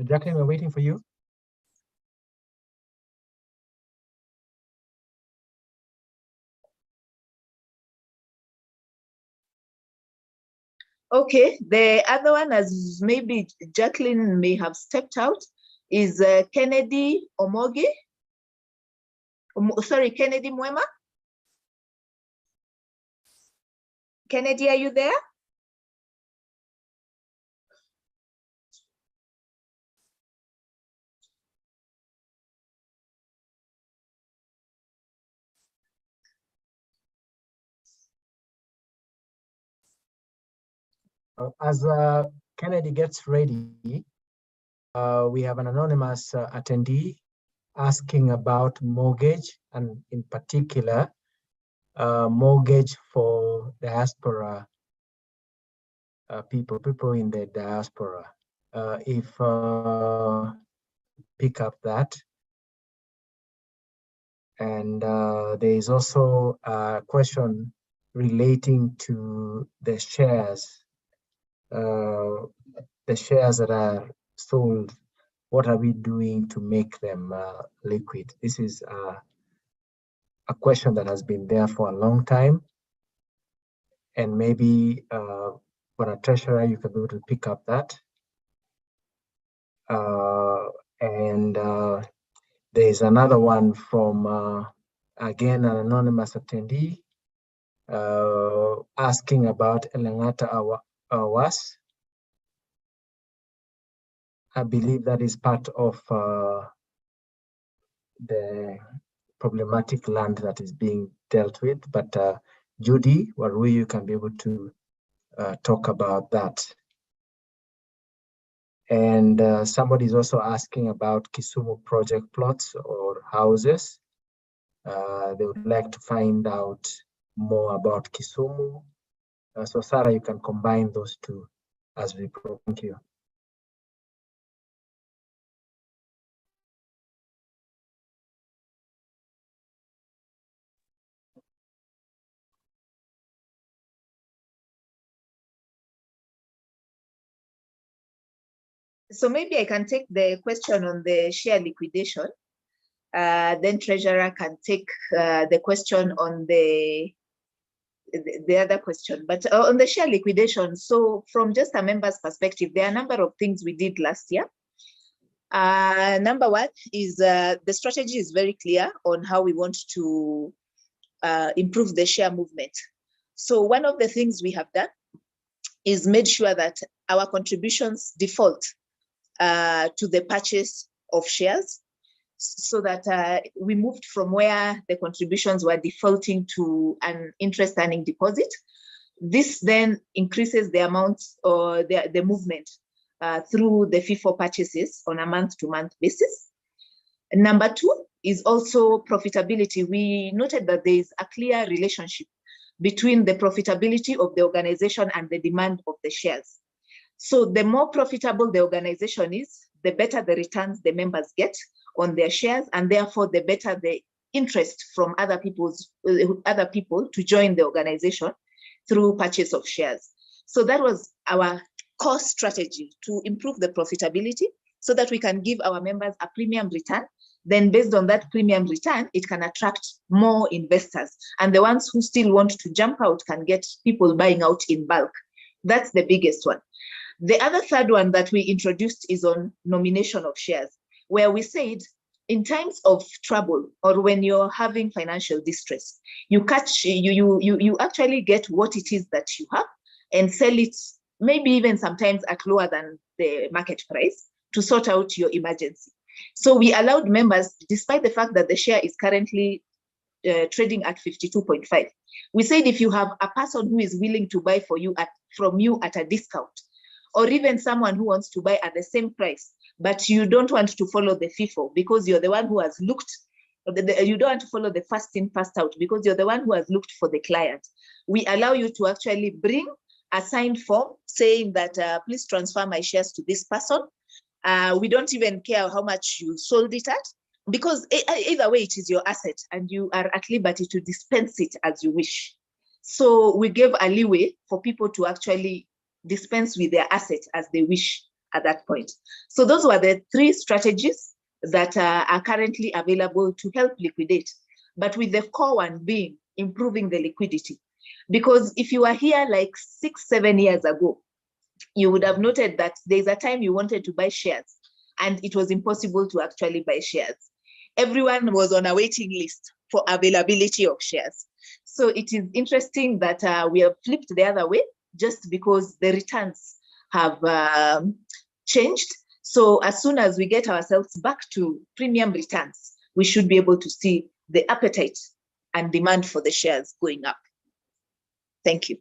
Jacqueline, we're waiting for you. Okay, the other one, as maybe Jacqueline may have stepped out, is Kennedy Omogi. Sorry, Kennedy Mwema. Kennedy, are you there? As Kennedy gets ready, we have an anonymous attendee asking about mortgage, and in particular, mortgage for diaspora people in the diaspora. If pick up that. And there is also a question relating to the shares that are sold. What are we doing to make them liquid? This is a question that has been there for a long time, and maybe for a treasurer, you can be able to pick up that. There is another one from again an anonymous attendee asking about Elangata Awas. I believe that is part of the problematic land that is being dealt with, but Judy Warui, you can be able to talk about that. And somebody is also asking about Kisumu project plots or houses. They would like to find out more about Kisumu. So Sarah, you can combine those two as we go. Thank you. So maybe I can take the question on the share liquidation. Then treasurer can take the question on the other question. But on the share liquidation, so from just a member's perspective, there are a number of things we did last year. Number one is the strategy is very clear on how we want to improve the share movement. So one of the things we have done is made sure that our contributions default to the purchase of shares, so that we moved from where the contributions were defaulting to an interest earning deposit. This then increases the amount or the movement through the FIFO purchases on a month-to-month basis. And number two is also profitability. We noted that there is a clear relationship between the profitability of the organization and the demand of the shares. So the more profitable the organization is, the better the returns the members get on their shares, and therefore the better the interest from other people to join the organization through purchase of shares. So that was our core strategy, to improve the profitability so that we can give our members a premium return. Then based on that premium return, it can attract more investors. And the ones who still want to jump out can get people buying out in bulk. That's the biggest one. The other third one that we introduced is on nomination of shares, where we said in times of trouble or when you're having financial distress, you actually get what it is that you have and sell it, maybe even sometimes at lower than the market price, to sort out your emergency. So we allowed members, despite the fact that the share is currently trading at 52.5, we said if you have a person who is willing to buy from you at a discount, or even someone who wants to buy at the same price, but you don't want to follow the FIFO because you're the one who has looked, you don't want to follow the first in, first out because you're the one who has looked for the client. We allow you to actually bring a signed form saying that please transfer my shares to this person. We don't even care how much you sold it at, because either way it is your asset and you are at liberty to dispense it as you wish. So we gave a leeway for people to actually dispense with their assets as they wish at that point. So those were the three strategies that are currently available to help liquidate, but with the core one being improving the liquidity. Because if you were here like 6-7 years ago, you would have noted that there's a time you wanted to buy shares and it was impossible to actually buy shares. Everyone was on a waiting list for availability of shares. So it is interesting that we have flipped the other way, just because the returns have changed. So as soon as we get ourselves back to premium returns, we should be able to see the appetite and demand for the shares going up. Thank you.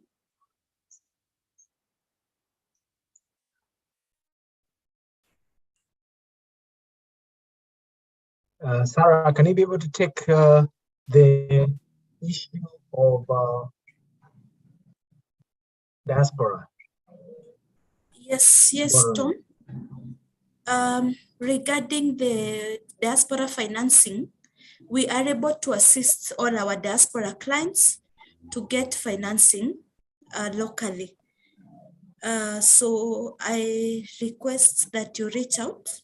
Sarah, can you be able to take the issue of diaspora? Yes, Tom. Regarding the diaspora financing, we are able to assist all our diaspora clients to get financing locally. So I request that you reach out.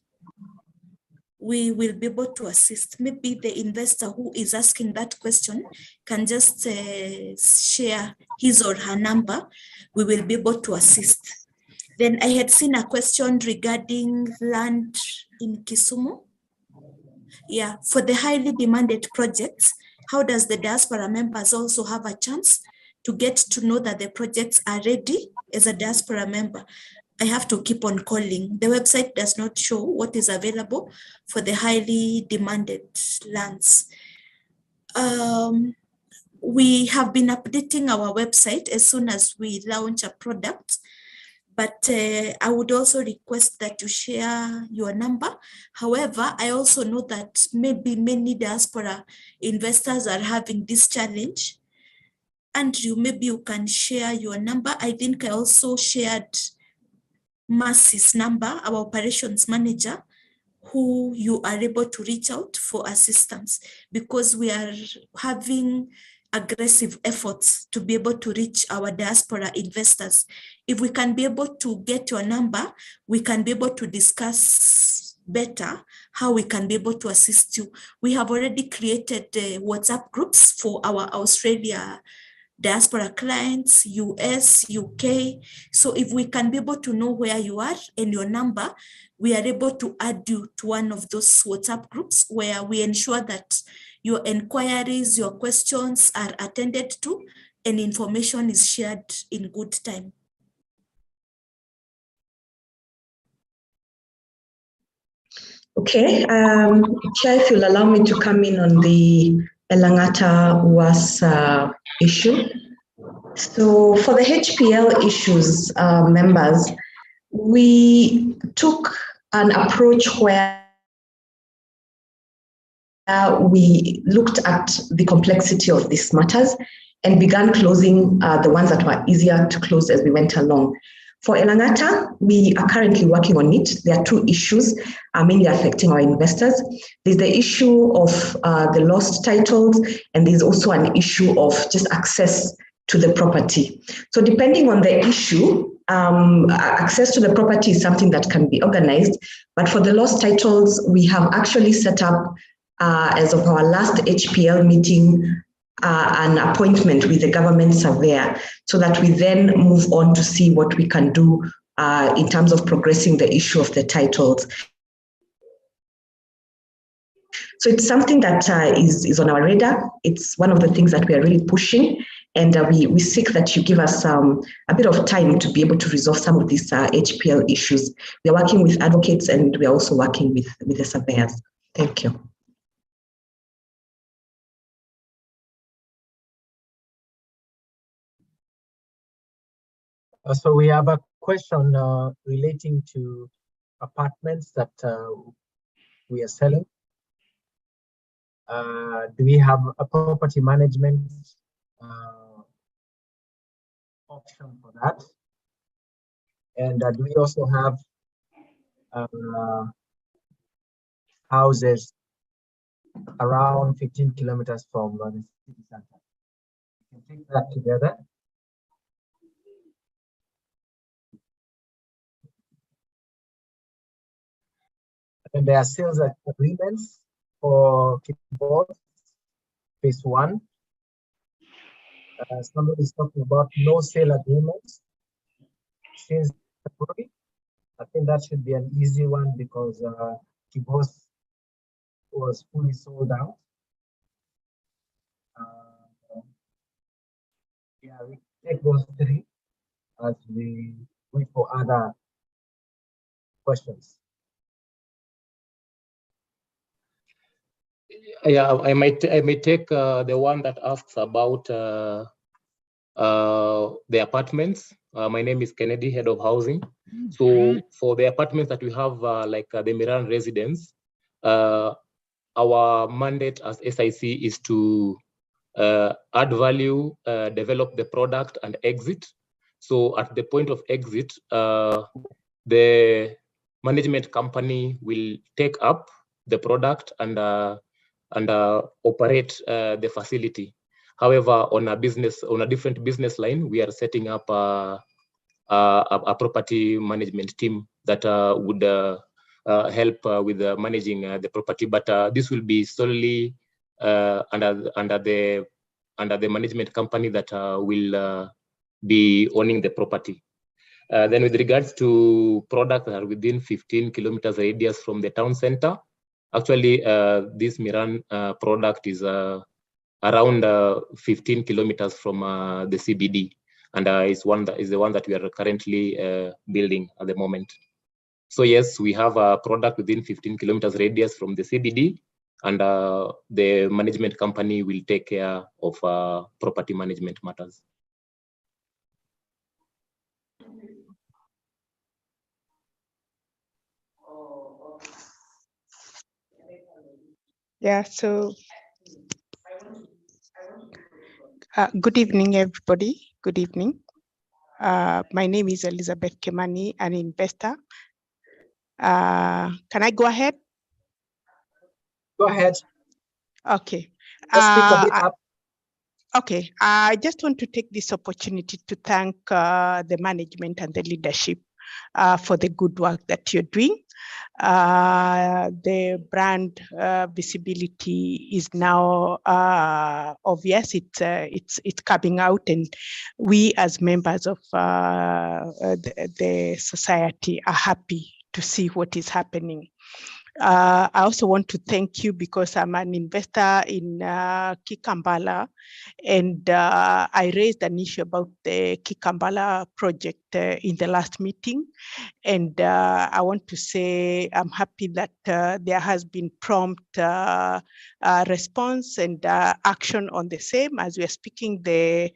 We will be able to assist. Maybe the investor who is asking that question can just share his or her number. We will be able to assist. Then I had seen a question regarding land in Kisumu. Yeah, for the highly demanded projects, how does the diaspora members also have a chance to get to know that the projects are ready as a diaspora member? I have to keep on calling. The website does not show what is available for the highly demanded lands. We have been updating our website as soon as we launch a product, but I would also request that you share your number. However, I also know that maybe many diaspora investors are having this challenge. Andrew, maybe you can share your number. I think I also shared Mercy's number, our operations manager, who you are able to reach out for assistance, because we are having aggressive efforts to be able to reach our diaspora investors. If we can be able to get your number, we can be able to discuss better how we can be able to assist you. We have already created WhatsApp groups for our Australia diaspora clients, US, UK. So if we can be able to know where you are and your number, we are able to add you to one of those WhatsApp groups where we ensure that your inquiries, your questions are attended to and information is shared in good time. Okay, Chair, if you'll allow me to come in on the Elangata was issue. So for the HPL issues, members, we took an approach where we looked at the complexity of these matters and began closing the ones that were easier to close as we went along. For Elangata, we are currently working on it. There are two issues mainly affecting our investors. There's the issue of the lost titles, and there's also an issue of just access to the property. So depending on the issue, access to the property is something that can be organized. But for the lost titles, we have actually set up, as of our last HPL meeting, an appointment with the government surveyor so that we then move on to see what we can do in terms of progressing the issue of the titles. So it's something that is on our radar. It's one of the things that we are really pushing, and we seek that you give us a bit of time to be able to resolve some of these HPL issues. We are working with advocates, and we are also working with the surveyors. Thank you. So we have a question relating to apartments that we are selling. Do we have a property management option for that? And do we also have houses around 15 kilometers from the city center? We can take that together. And there are sales agreements for Kibos, phase 1. Somebody is talking about no sale agreements since February. I think that should be an easy one because Kibos was fully sold out. Yeah, we take those three as we wait for other questions. Yeah, I may take the one that asks about the apartments. My name is Kennedy, head of housing. So for the apartments that we have, like the Miran residence, our mandate as SIC is to add value, develop the product, and exit. So at the point of exit, the management company will take up the product and operate the facility. However, on a different business line, we are setting up a property management team that would help with managing the property. But this will be solely under the management company that will be owning the property. Then with regards to products that are within 15 kilometers radius from the town center, actually this Miran product is around 15 kilometers from the CBD, and is the one that we are currently building at the moment. So yes, we have a product within 15 kilometers radius from the CBD, and the management company will take care of property management matters. Yeah, so good evening, everybody. Good evening. My name is Elizabeth Kemani, an investor. Can I go ahead? Go ahead. Okay. Just speak a bit up. Okay, I just want to take this opportunity to thank the management and the leadership for the good work that you're doing. The brand visibility is now obvious. It's coming out, and we as members of the society are happy to see what is happening. I also want to thank you because I'm an investor in Kikambala, and I raised an issue about the Kikambala project in the last meeting. And I want to say I'm happy that there has been prompt response and action on the same. As we are speaking, the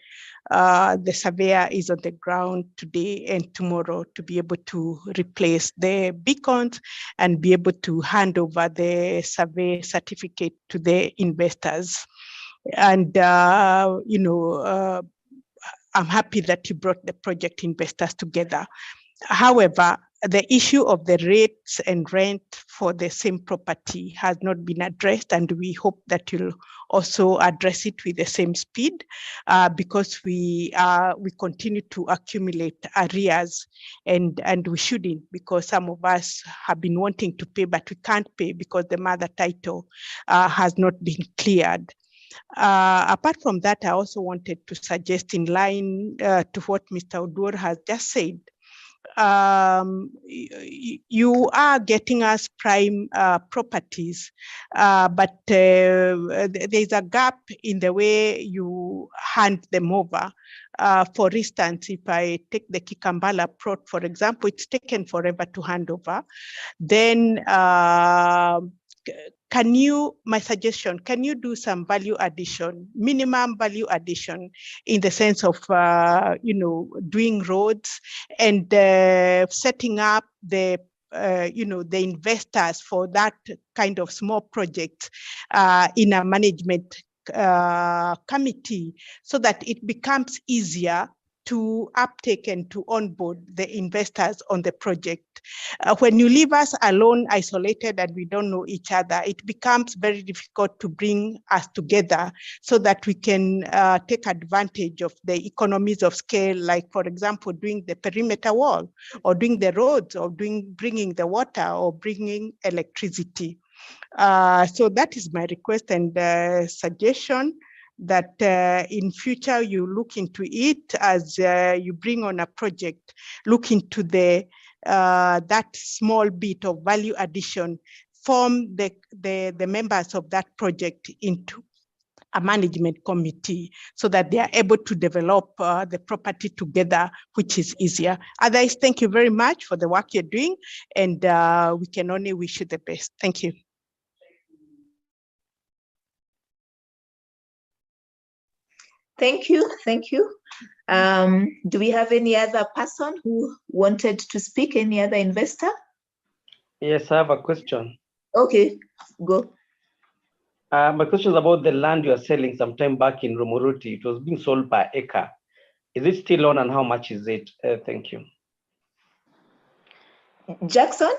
surveyor is on the ground today and tomorrow to be able to replace the beacons and be able to hand over the survey certificate to the investors. And, I'm happy that you brought the project investors together. However, the issue of the rates and rent for the same property has not been addressed, and we hope that you'll also address it with the same speed because we continue to accumulate arrears, and we shouldn't, because some of us have been wanting to pay, but we can't pay because the mother title has not been cleared. Apart from that, I also wanted to suggest, in line to what Mr. Odur has just said, you are getting us prime properties, but there's a gap in the way you hand them over. For instance, if I take the Kikambala plot, for example, it's taken forever to hand over. Then my suggestion, can you do some value addition, minimum value addition, in the sense of, doing roads and setting up the investors for that kind of small project in a management committee, so that it becomes easier to uptake and to onboard the investors on the project. When you leave us alone, isolated, and we don't know each other, it becomes very difficult to bring us together so that we can take advantage of the economies of scale, like, for example, doing the perimeter wall, or doing the roads, or bringing the water, or bringing electricity. So that is my request and suggestion, that in future you look into it as you bring on a project, look into that small bit of value addition, form the members of that project into a management committee, so that they are able to develop the property together, which is easier. Otherwise, thank you very much for the work you're doing, and we can only wish you the best. Thank you. Thank you. Thank you. Do we have any other person who wanted to speak? Any other investor? Yes, I have a question. Okay, go. My question is about the land you are selling sometime back in Rumuruti. It was being sold per acre. Is it still on, and how much is it? Thank you. Jackson?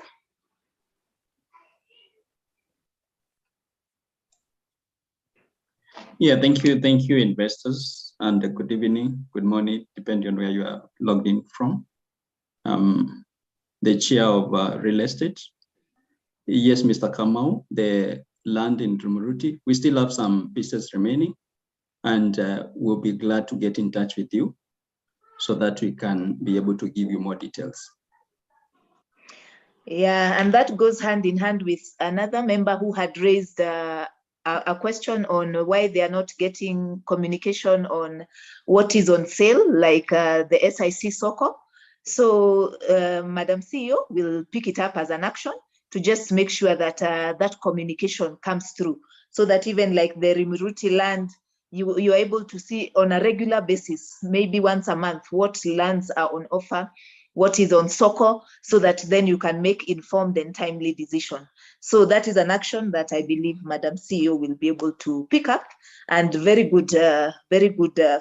Yeah, thank you, investors, and good evening, good morning, depending on where you are logged in from. The chair of real estate. Yes, Mr. Kamau, the land in Rumuruti, we still have some pieces remaining, and we'll be glad to get in touch with you so that we can be able to give you more details. Yeah, and that goes hand in hand with another member who had raised a question on why they are not getting communication on what is on sale, like the SIC Soko. So Madam CEO will pick it up as an action to just make sure that that communication comes through, so that even like the Rumuruti land, you're able to see on a regular basis, maybe once a month, what lands are on offer, what is on SOCO, so that then you can make informed and timely decision. So that is an action that I believe Madam CEO will be able to pick up, and very good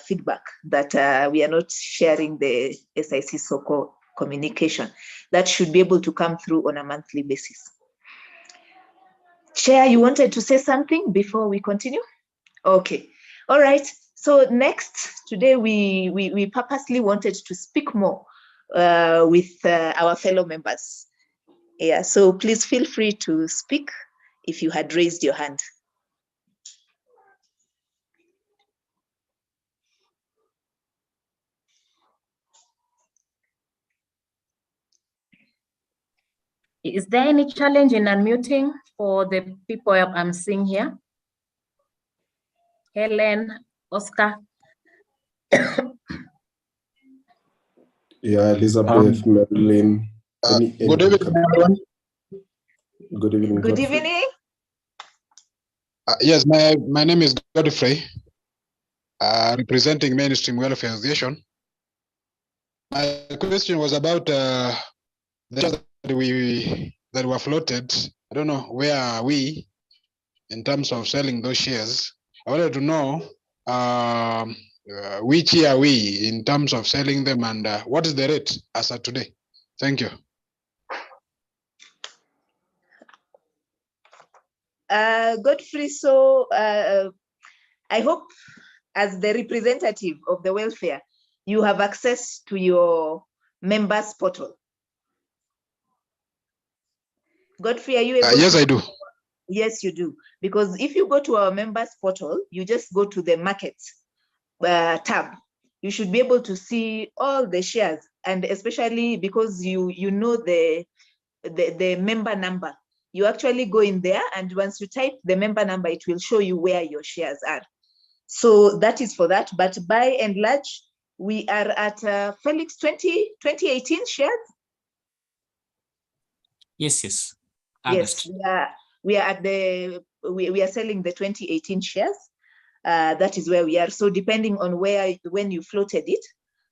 feedback that we are not sharing the SIC SOCO communication. That should be able to come through on a monthly basis. Chair, you wanted to say something before we continue? Okay, all right. So next, today we purposely wanted to speak more with our fellow members. Yeah, so please feel free to speak if you had raised your hand. Is there any challenge in unmuting for the people I'm seeing here? Helen, Oscar. Yeah, Elizabeth, Marilyn. Good evening, everyone. Good evening. Good Godfrey. evening. Yes, my name is Godfrey, representing Mainstream Welfare Association. My question was about the shares that were floated. I don't know, where are we in terms of selling those shares? I wanted to know which year are we in terms of selling them, and what is the rate as of today? Thank you. Godfrey, so I hope as the representative of the welfare, you have access to your members portal. Godfrey, are you able yes, to? I do. Yes, you do. Because if you go to our members portal, you just go to the markets tab. You should be able to see all the shares, and especially because you know the member number. You actually go in there, and once you type the member number, it will show you where your shares are. So that is for that. But by and large, we are at Felix 2018 shares. Yes. August. Yes, we are at we are selling the 2018 shares. That is where we are. So depending on when you floated it,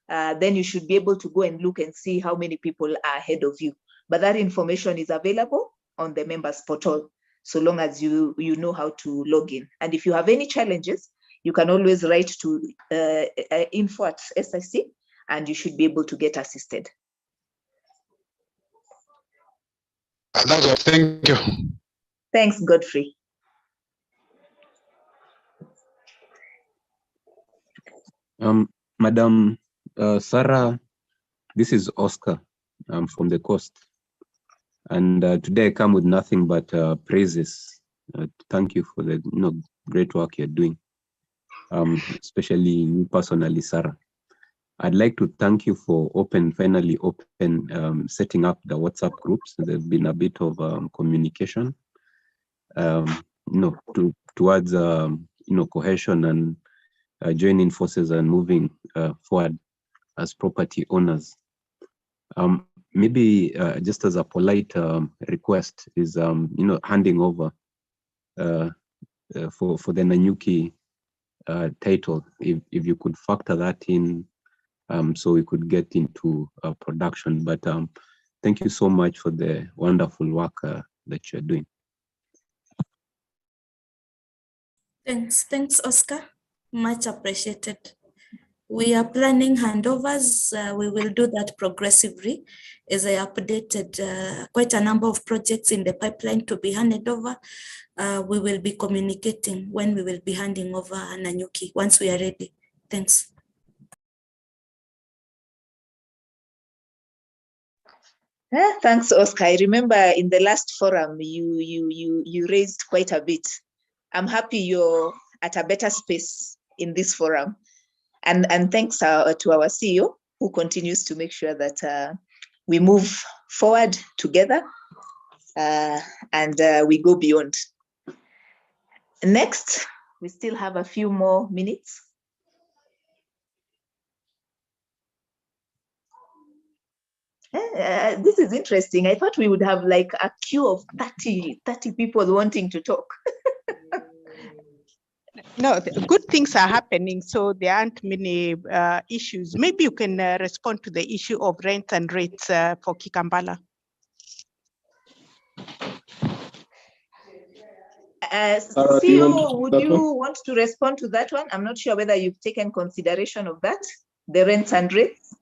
then you should be able to go and look and see how many people are ahead of you. But that information is available on the members portal, so long as you know how to log in. And if you have any challenges, you can always write to info@SIC, and you should be able to get assisted. That's all. Thank you. Thanks, Godfrey. Madam Sarah, this is Oscar from the coast. And today I come with nothing but praises. Thank you for the great work you're doing, especially you personally, Sarah. I'd like to thank you for finally setting up the WhatsApp groups. There's been a bit of communication, towards cohesion and joining forces and moving forward as property owners. Maybe just as a polite request is, handing over for the Nanyuki title, if you could factor that in, so we could get into production. But thank you so much for the wonderful work that you're doing. Thanks, Oscar. Much appreciated. We are planning handovers. We will do that progressively. As I updated, quite a number of projects in the pipeline to be handed over. We will be communicating when we will be handing over Nanyuki once we are ready. Thanks. Thanks, Oscar. I remember in the last forum, you raised quite a bit. I'm happy you're at a better space in this forum. And thanks to our CEO, who continues to make sure that we move forward together and we go beyond. Next, we still have a few more minutes. This is interesting. I thought we would have like a queue of 30 people wanting to talk. No, good things are happening, so there aren't many issues. Maybe you can respond to the issue of rents and rates for Kikambala. CEO, would you want to respond to that one? I'm not sure whether you've taken consideration of that, the rents and rates.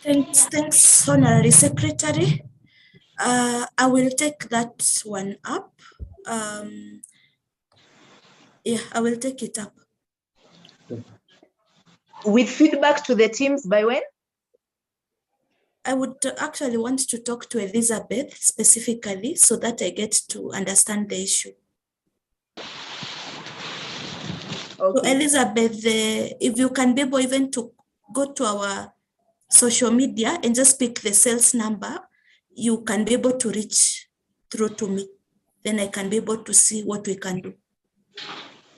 Thanks, Honorary Secretary. I will take that one up. Yeah, I will take it up. With feedback to the teams by when? I would actually want to talk to Elizabeth specifically so that I get to understand the issue. Okay. So Elizabeth, if you can be able even to go to our social media and just pick the sales number, you can be able to reach through to me. Then I can be able to see what we can do.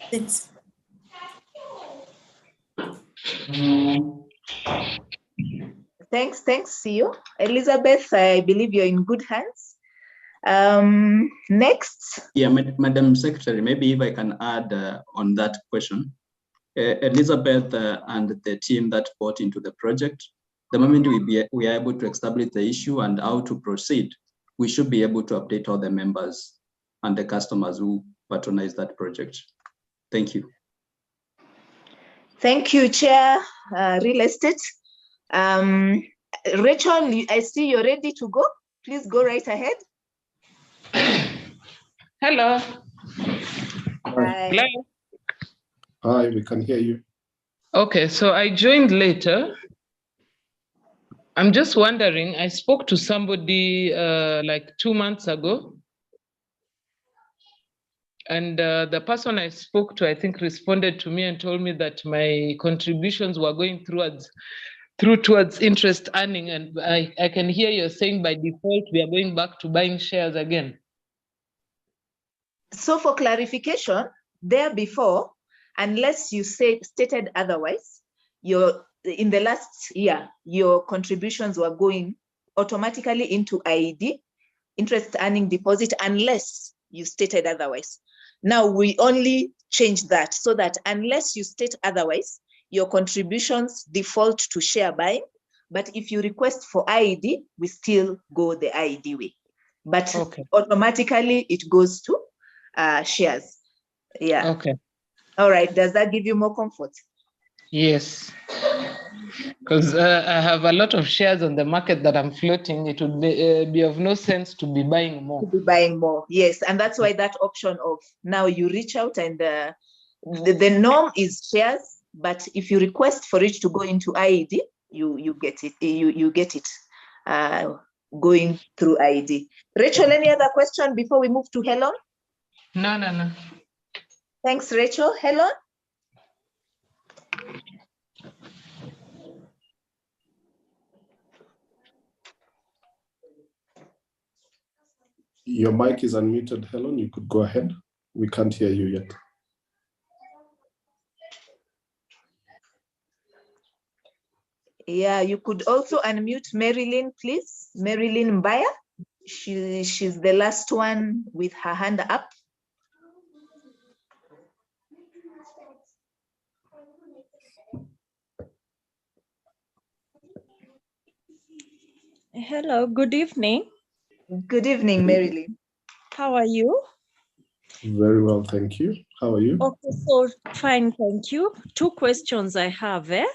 Thanks. Thanks, CEO. Elizabeth, I believe you're in good hands. Next. Yeah, Madam Secretary, maybe if I can add on that question. Elizabeth and the team that bought into the project, the moment we are able to establish the issue and how to proceed, we should be able to update all the members and the customers who patronize that project. Thank you. Thank you, Chair, Real Estate. Rachel, I see you're ready to go. Please go right ahead. Hello. Hi. Hello. Hi, we can hear you. Okay, so I joined later. I'm just wondering, I spoke to somebody like 2 months ago. And the person I spoke to, I think, responded to me and told me that my contributions were going towards interest earning. And I can hear you saying by default, we are going back to buying shares again. So for clarification, there before, unless you stated otherwise, in the last year, your contributions were going automatically into IED, interest earning deposit, unless you stated otherwise. Now we only change that so that unless you state otherwise, your contributions default to share buying. But if you request for IED, we still go the IED way. But automatically it goes to shares. Yeah. Okay. All right. Does that give you more comfort? Yes. Because I have a lot of shares on the market that I'm floating. It would be of no sense to be buying more. To be buying more, yes. And that's why that option of now you reach out and the norm is shares, but if you request for it to go into IED, you get it. You get it going through IED. Rachel, any other question before we move to Helen? No. Thanks, Rachel. Helen? Your mic is unmuted, Helen. You could go ahead. We can't hear you yet. Yeah, you could also unmute Marilyn, please. Marilyn Mbaya. She's the last one with her hand up. Hello, good evening. Good evening, Marilyn. How are you? Very well, thank you. How are you? Okay, so fine, thank you. 2 questions I have. Yes,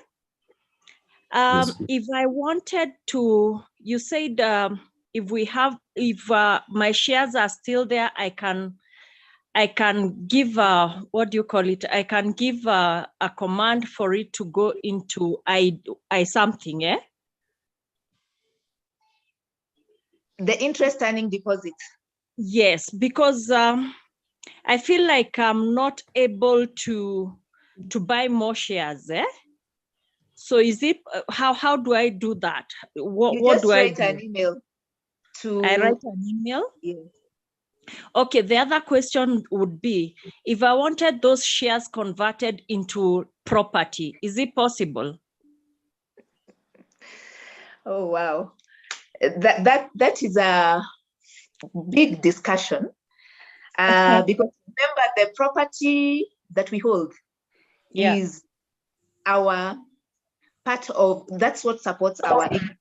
if I wanted to, you said if my shares are still there, I can give what do you call it? I can give a command for it to go into I something, eh? The interest earning deposit. Yes, because I feel like I'm not able to buy more shares, eh? So is it how do I do that? What do I do? Write an email to. I write an email? Yes. Okay, the other question would be, if I wanted those shares converted into property, is it possible? Oh, wow. That is a big discussion because remember the property that we hold is our part of, that's what supports our equity.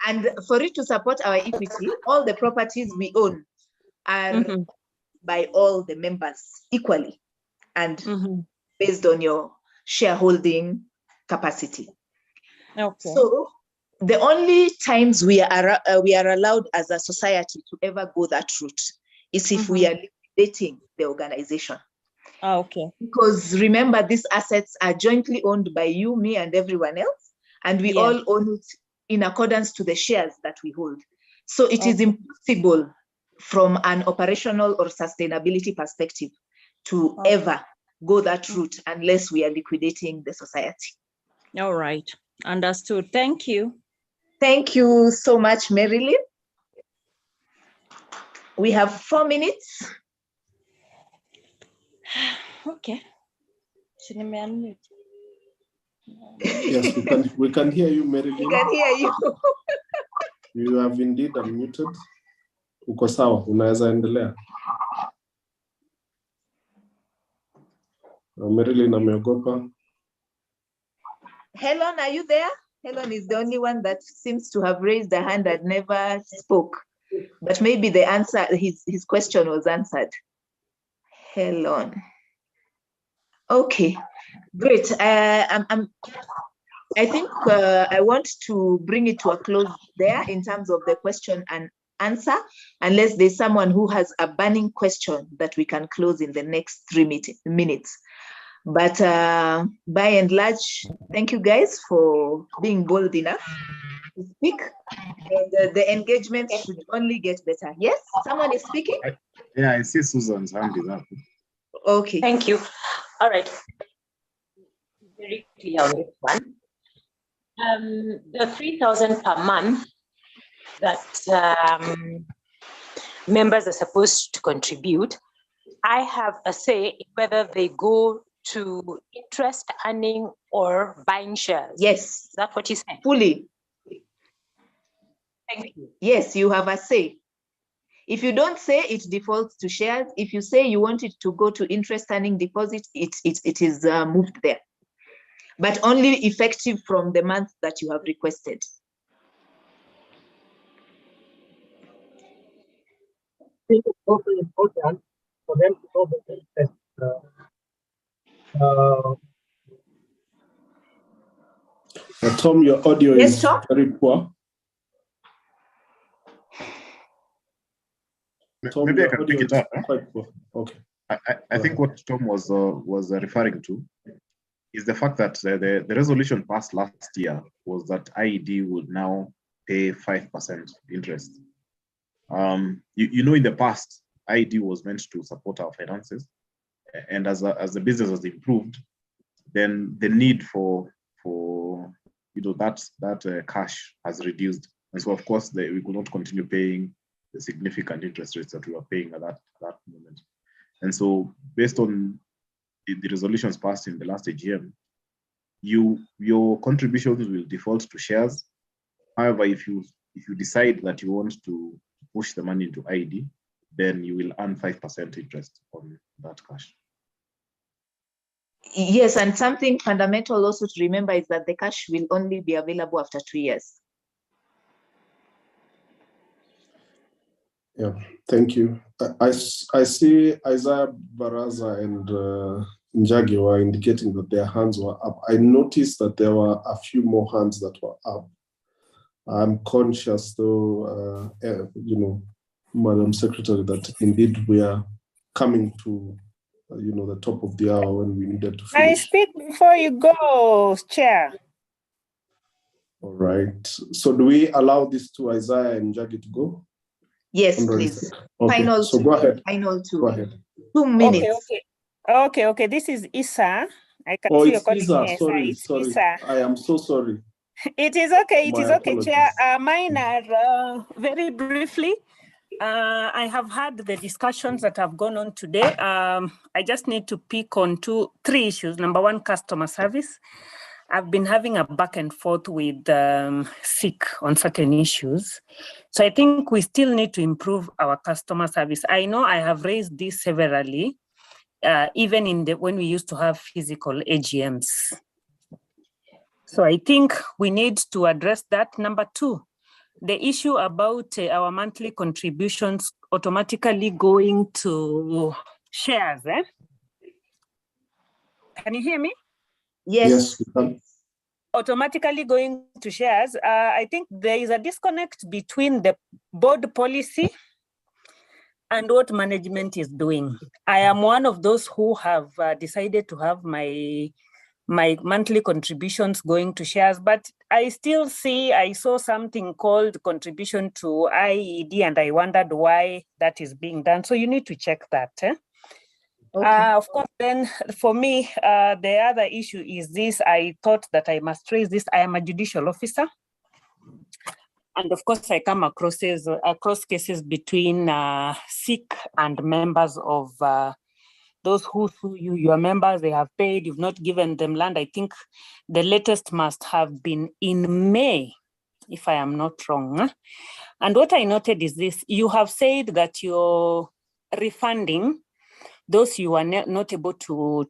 And for it to support our equity, all the properties we own are by all the members equally and based on your shareholding capacity. Okay. So the only times we are allowed as a society to ever go that route is if we are liquidating the organization. Okay. Because remember, these assets are jointly owned by you, me, and everyone else, and we all own it in accordance to the shares that we hold. So it is impossible from an operational or sustainability perspective to ever go that route unless we are liquidating the society. All right. Understood. Thank you. Thank you so much, Marilyn. We have 4 minutes. Okay. Yes, we can hear you, Marilyn. We can hear you. You have indeed unmuted. Uko sawa, unaweza endelea. Marilyn ameogopa. Helen, are you there? Helen is the only one that seems to have raised a hand and never spoke. But maybe the answer, his question was answered. Helen. Okay, great. I think I want to bring it to a close there in terms of the question and answer, unless there's someone who has a burning question that we can close in the next 3 minutes. But by and large, thank you guys for being bold enough to speak. And the engagement should only get better. Yes, someone is speaking? Yeah, I see Susan's hand is up. Okay. Thank you. All right. Very clear on this one. The 3,000 per month that members are supposed to contribute, I have a say in whether they go to interest earning or buying shares. Yes. Is that what you said? Fully. Thank you. Yes, you have a say. If you don't say, it defaults to shares. If you say you want it to go to interest earning deposit, it is moved there. But only effective from the month that you have requested. It's also important for them to know the interest. Tom, your audio is very poor. Tom, maybe I can pick it up. Quite poor. Okay. I think what Tom was referring to is the fact that the resolution passed last year was that IED would now pay 5% interest. You know, in the past, IED was meant to support our finances, and as the business has improved, then the need for that cash has reduced, and so of course we could not continue paying the significant interest rates that we were paying at that moment. And so, based on the resolutions passed in the last AGM, your contributions will default to shares. However, if you decide that you want to push the money into ID, then you will earn 5% interest on that cash. Yes, and something fundamental also to remember is that the cash will only be available after 2 years. Yeah, thank you. I see Isaiah Baraza and Njagi were indicating that their hands were up. I noticed that there were a few more hands that were up. I'm conscious, though, Madam Secretary, that indeed we are coming to, the top of the hour when we needed to finish. I speak before you go, Chair. All right. So do we allow this to Isaiah and Njagi to go? Yes, please. Okay. Final so two. go ahead. Final two. Go ahead. 2 minutes. Okay. This is Issa. I can see you're calling me Sorry. Issa. I am so sorry. It is okay. My apologies. Chair. Mine are very briefly. I have had the discussions that have gone on today. I just need to pick on 3 issues. Number one, customer service. I've been having a back and forth with SIC on certain issues. So I think we still need to improve our customer service. I know I have raised this severally, even when we used to have physical AGMs. So I think we need to address that. Number two, the issue about our monthly contributions automatically going to shares. Can you hear me? Yes. Automatically going to shares. I think there is a disconnect between the board policy and what management is doing. I am one of those who have decided to have my monthly contributions going to shares, but I still see, I saw something called contribution to IED, and I wondered why that is being done. So you need to check that. Okay. Of course, then for me, the other issue is this. I thought that I must raise this. I am a judicial officer. And of course, I come across cases between SIC and members of those who sue you. Your members, they have paid, you've not given them land. I think the latest must have been in May, if I am not wrong. And what I noted is this: you have said that you're refunding those you are not able to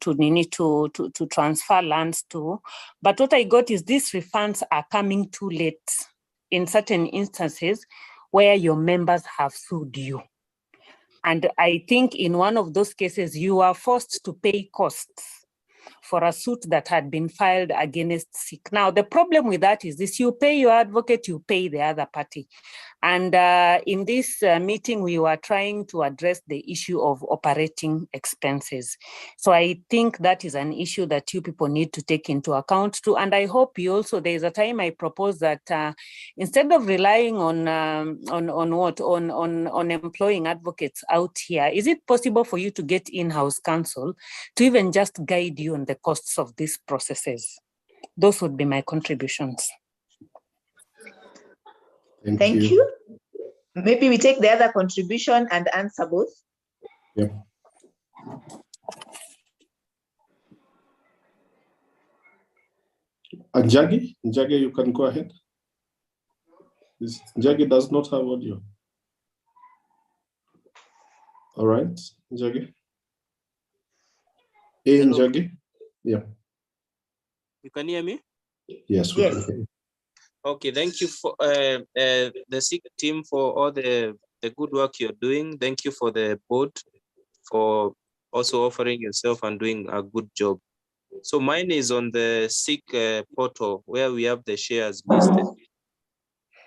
transfer lands to. But what I got is these refunds are coming too late in certain instances where your members have sued you. And I think in one of those cases, you are forced to pay costs for a suit that had been filed against SIC. Now, the problem with that is this: you pay your advocate, you pay the other party. And in this meeting, we were trying to address the issue of operating expenses. So I think that is an issue that you people need to take into account too. And I hope you also, there's a time I propose that instead of relying on employing advocates out here, is it possible for you to get in-house counsel to even just guide you on the costs of these processes? Those would be my contributions. Thank you. Maybe we take the other contribution and answer both. Yeah. Njagi, you can go ahead. Njagi does not have audio. All right, Njagi. Hey, Njagi. Yeah. You can hear me? Yes, we can hear you. Okay, thank you for the SIC team for all the good work you're doing. Thank you for the board for also offering yourself and doing a good job. So mine is on the SIC portal where we have the shares listed.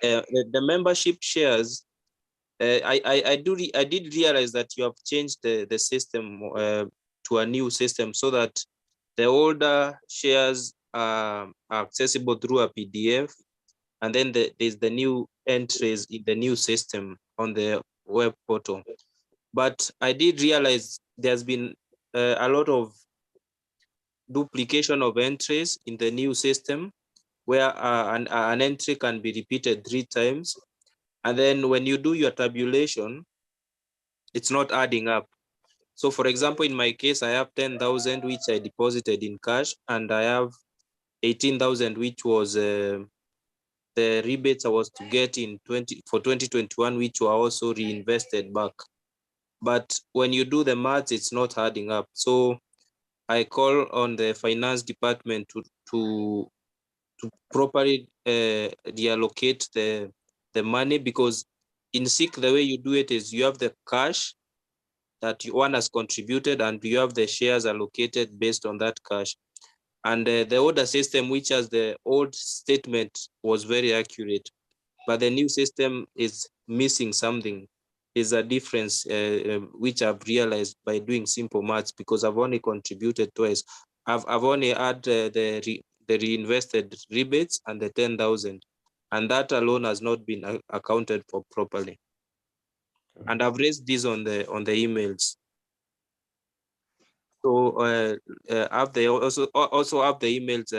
The membership shares, I did realize that you have changed the system to a new system so that the older shares are accessible through a PDF. And then there's the new entries in the new system on the web portal. But I did realize there's been a lot of duplication of entries in the new system where an entry can be repeated 3 times. And then when you do your tabulation, it's not adding up. So for example, in my case, I have 10,000, which I deposited in cash, and I have 18,000, which was the rebates I was to get for 2021, which were also reinvested back. But when you do the maths, it's not adding up. So I call on the finance department to properly reallocate the money, because in SIC, the way you do it is you have the cash that one has contributed and you have the shares allocated based on that cash. And the older system, which has the old statement, was very accurate, but the new system is missing something. Is a difference which I've realized by doing simple maths, because I've only contributed twice. I've only had the reinvested rebates and the 10,000, and that alone has not been accounted for properly. And I've raised this on the emails. So have they also have the emails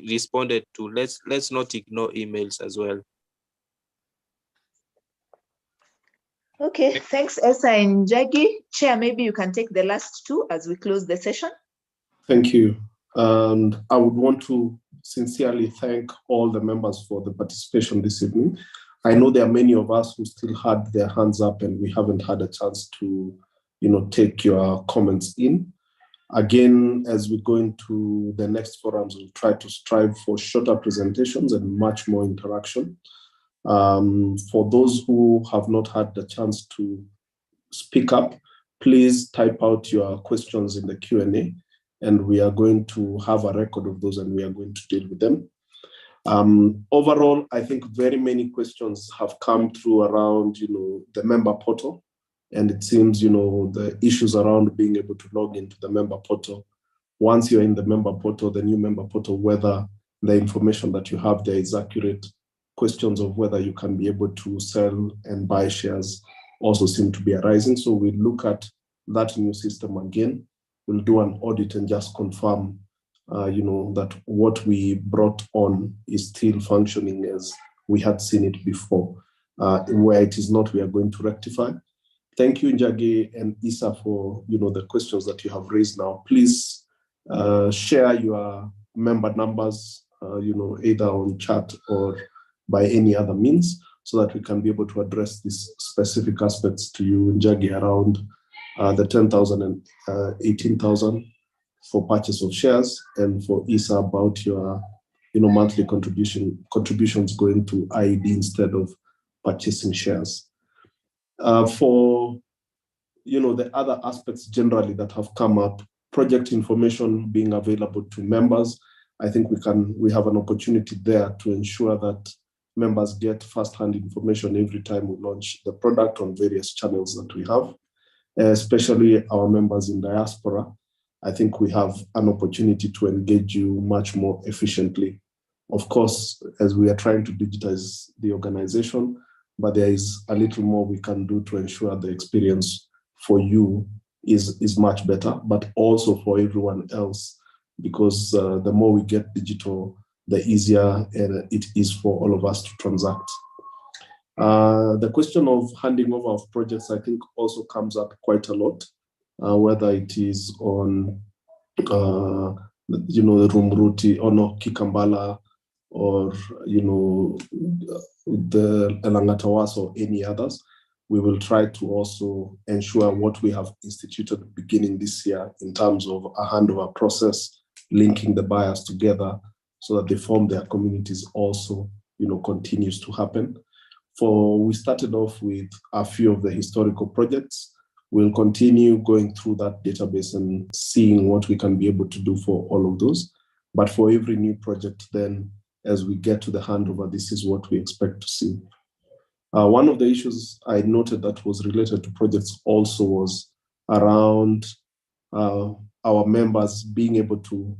responded to? Let's not ignore emails as well. Okay, thanks, Esa and Njagi. Chair, maybe you can take the last 2 as we close the session. Thank you. And I would want to sincerely thank all the members for the participation this evening. I know there are many of us who still had their hands up and we haven't had a chance to, take your comments in. Again, as we go into the next forums, we'll try to strive for shorter presentations and much more interaction. For those who have not had the chance to speak up, please type out your questions in the Q&A, and we are going to have a record of those and we are going to deal with them. Overall, I think very many questions have come through around, the member portal. And it seems, the issues around being able to log into the member portal. Once you're in the member portal, the new member portal, whether the information that you have there is accurate, questions of whether you can be able to sell and buy shares also seem to be arising. So we look at that new system again. We'll do an audit and just confirm, that what we brought on is still functioning as we had seen it before. Where it is not, we are going to rectify. Thank you, Njagi and Isa, for the questions that you have raised now. Please share your member numbers, either on chat or by any other means, so that we can be able to address these specific aspects to you, Njagi, around the 10,000 and 18,000 for purchase of shares, and for Isa about your monthly contributions going to IED instead of purchasing shares. For the other aspects generally that have come up, project information being available to members, I think we have an opportunity there to ensure that members get first-hand information every time we launch the product on various channels that we have, especially our members in diaspora. I think we have an opportunity to engage you much more efficiently. Of course, as we are trying to digitize the organization, but there is a little more we can do to ensure the experience for you is much better, but also for everyone else, because the more we get digital, the easier it is for all of us to transact. The question of handing over of projects, I think, also comes up quite a lot, whether it is on, the Rumuruti or no Kikambala, or the Elangatawas or any others. We will try to also ensure what we have instituted beginning this year in terms of a handover process, linking the buyers together so that they form their communities also, continues to happen. We started off with a few of the historical projects. We'll continue going through that database and seeing what we can be able to do for all of those. But for every new project, then as we get to the handover, this is what we expect to see. One of the issues I noted that was related to projects also was around our members being able to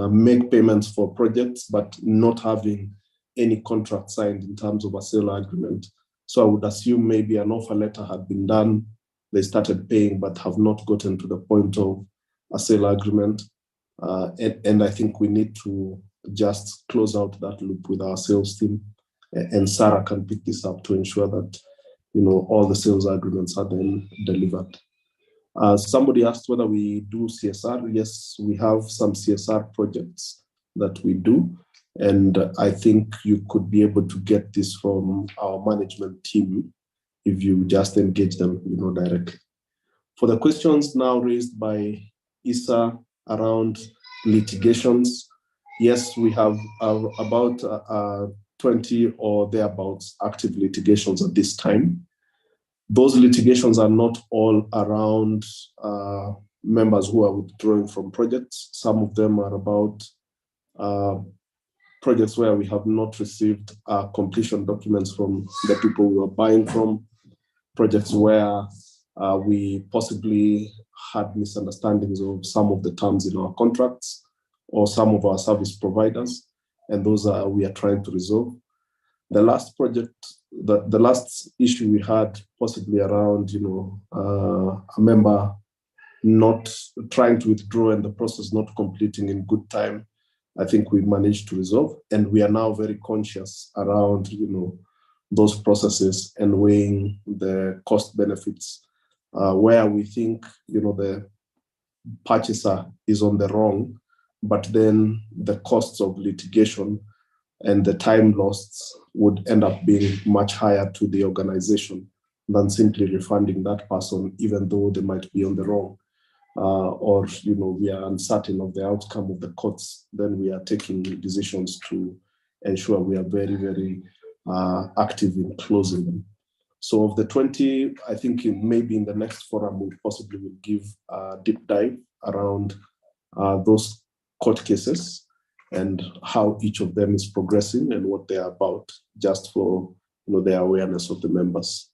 make payments for projects, but not having any contract signed in terms of a sale agreement. So I would assume maybe an offer letter had been done, they started paying, but have not gotten to the point of a sale agreement. And I think we need to just close out that loop with our sales team, and Sarah can pick this up to ensure that all the sales agreements are then delivered. Somebody asked whether we do CSR. Yes, we have some CSR projects that we do, and I think you could be able to get this from our management team if you just engage them directly. For the questions now raised by Isa around litigations, yes, we have about 20 or thereabouts active litigations at this time. Those litigations are not all around members who are withdrawing from projects. Some of them are about projects where we have not received completion documents from the people we were buying from, projects where we possibly had misunderstandings of some of the terms in our contracts or some of our service providers, and those we are trying to resolve. The last project, the last issue we had possibly around, a member not trying to withdraw and the process not completing in good time, I think we managed to resolve, and we are now very conscious around, those processes and weighing the cost benefits, where we think, the purchaser is on the wrong. but then the costs of litigation and the time lost would end up being much higher to the organization than simply refunding that person, even though they might be on the wrong, or we are uncertain of the outcome of the courts. Then we are taking decisions to ensure we are very, very active in closing them. So of the 20, I think maybe in the next forum we possibly will give a deep dive around those court cases and how each of them is progressing and what they are about, just for the awareness of the members.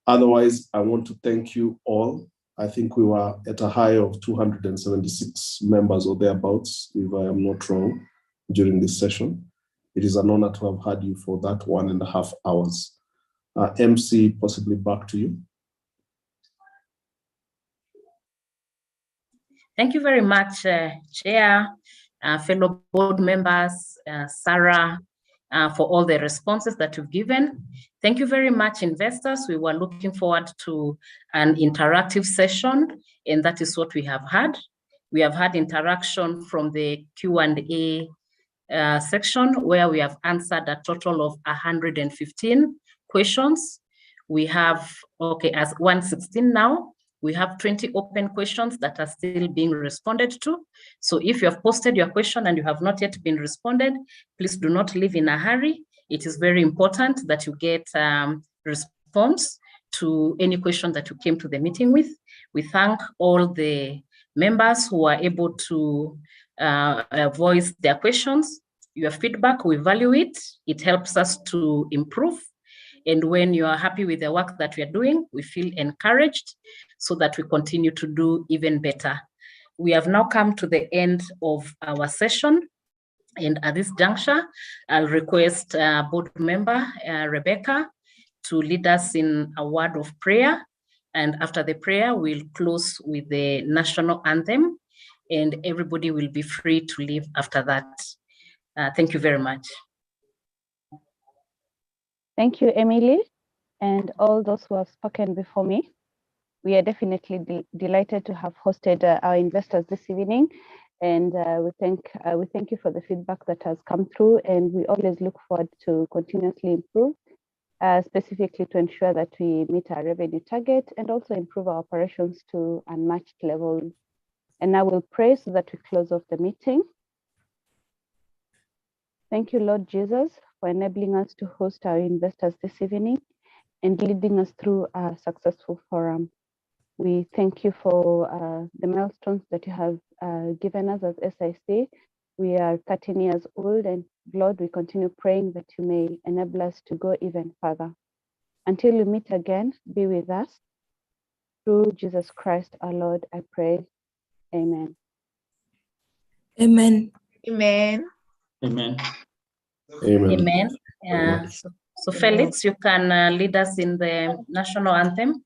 Otherwise, I want to thank you all. I think we were at a high of 276 members or thereabouts, if I am not wrong, during this session. It is an honor to have had you for that 1.5 hours. MC, possibly back to you. Thank you very much, Chair, fellow board members, Sarah, for all the responses that you've given. Thank you very much, investors. We were looking forward to an interactive session, and that is what we have had. We have had interaction from the Q&A section, where we have answered a total of 115 questions. We have, as 116 now, we have 20 open questions that are still being responded to. So if you have posted your question and you have not yet been responded, please do not leave in a hurry. It is very important that you get response to any question that you came to the meeting with. We thank all the members who are able to voice their questions. Your feedback, we value it. It helps us to improve. And when you are happy with the work that we are doing, we feel encouraged so that we continue to do even better. We have now come to the end of our session. And at this juncture, I'll request board member Rebecca to lead us in a word of prayer. And after the prayer, we'll close with the national anthem, and everybody will be free to leave after that. Thank you very much. Thank you, Emily, and all those who have spoken before me. We are definitely delighted to have hosted our investors this evening, and we thank you for the feedback that has come through, and we always look forward to continuously improve, specifically to ensure that we meet our revenue target and also improve our operations to unmatched levels. And now we'll pray so that we close off the meeting. Thank you, Lord Jesus, for enabling us to host our investors this evening and leading us through a successful forum. We thank you for the milestones that you have given us as SIC. We are 13 years old, and Lord, we continue praying that you may enable us to go even further. Until we meet again, be with us. Through Jesus Christ our Lord, I pray. Amen. Amen. Amen. Amen. Amen. So Felix, you can lead us in the national anthem.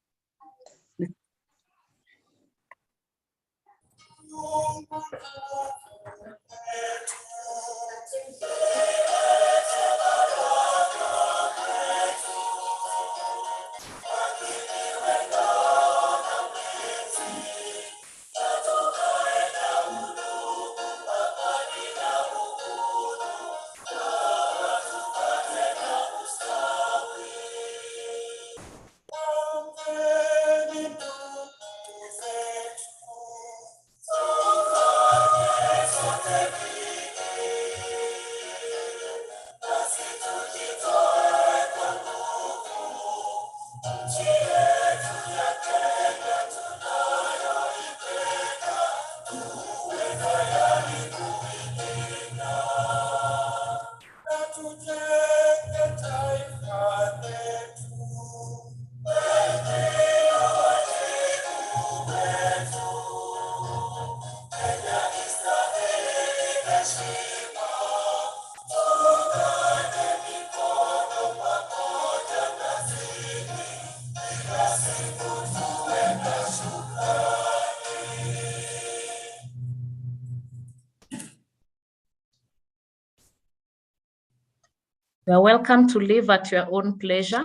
You are welcome to leave at your own pleasure.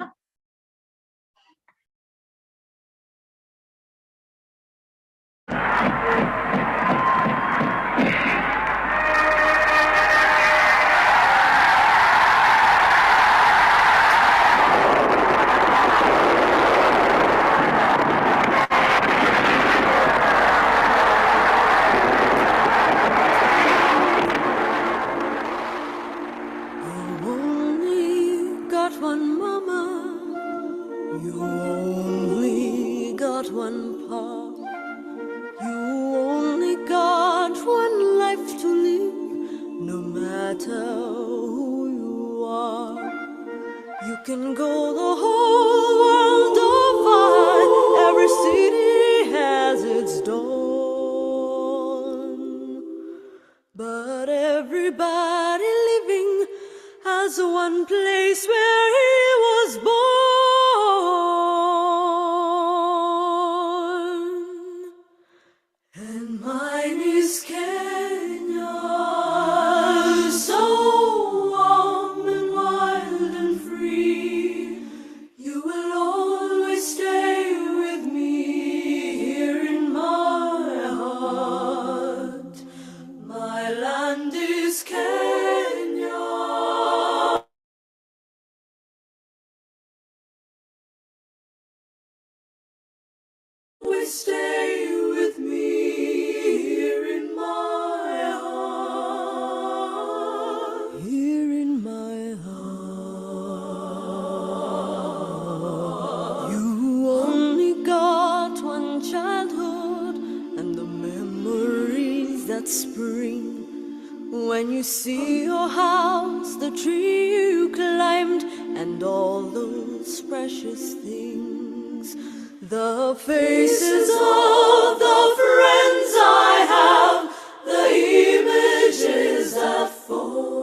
got one path. You only got one life to live, no matter who you are. You can go the whole world over, every city has its dawn. But everybody living has one place where he was born. And mine is Kenya, so warm and wild and free. You will always stay with me here in my heart. My land is Kenya. Always stay with me here in my heart. Here in my heart. You only got one childhood and the memories that spring. When you see your house, the tree you climbed, and all those precious things, the faces of the friends I have, the images that formed.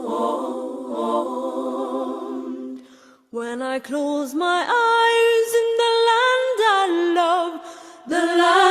When I close my eyes in the land I love, the land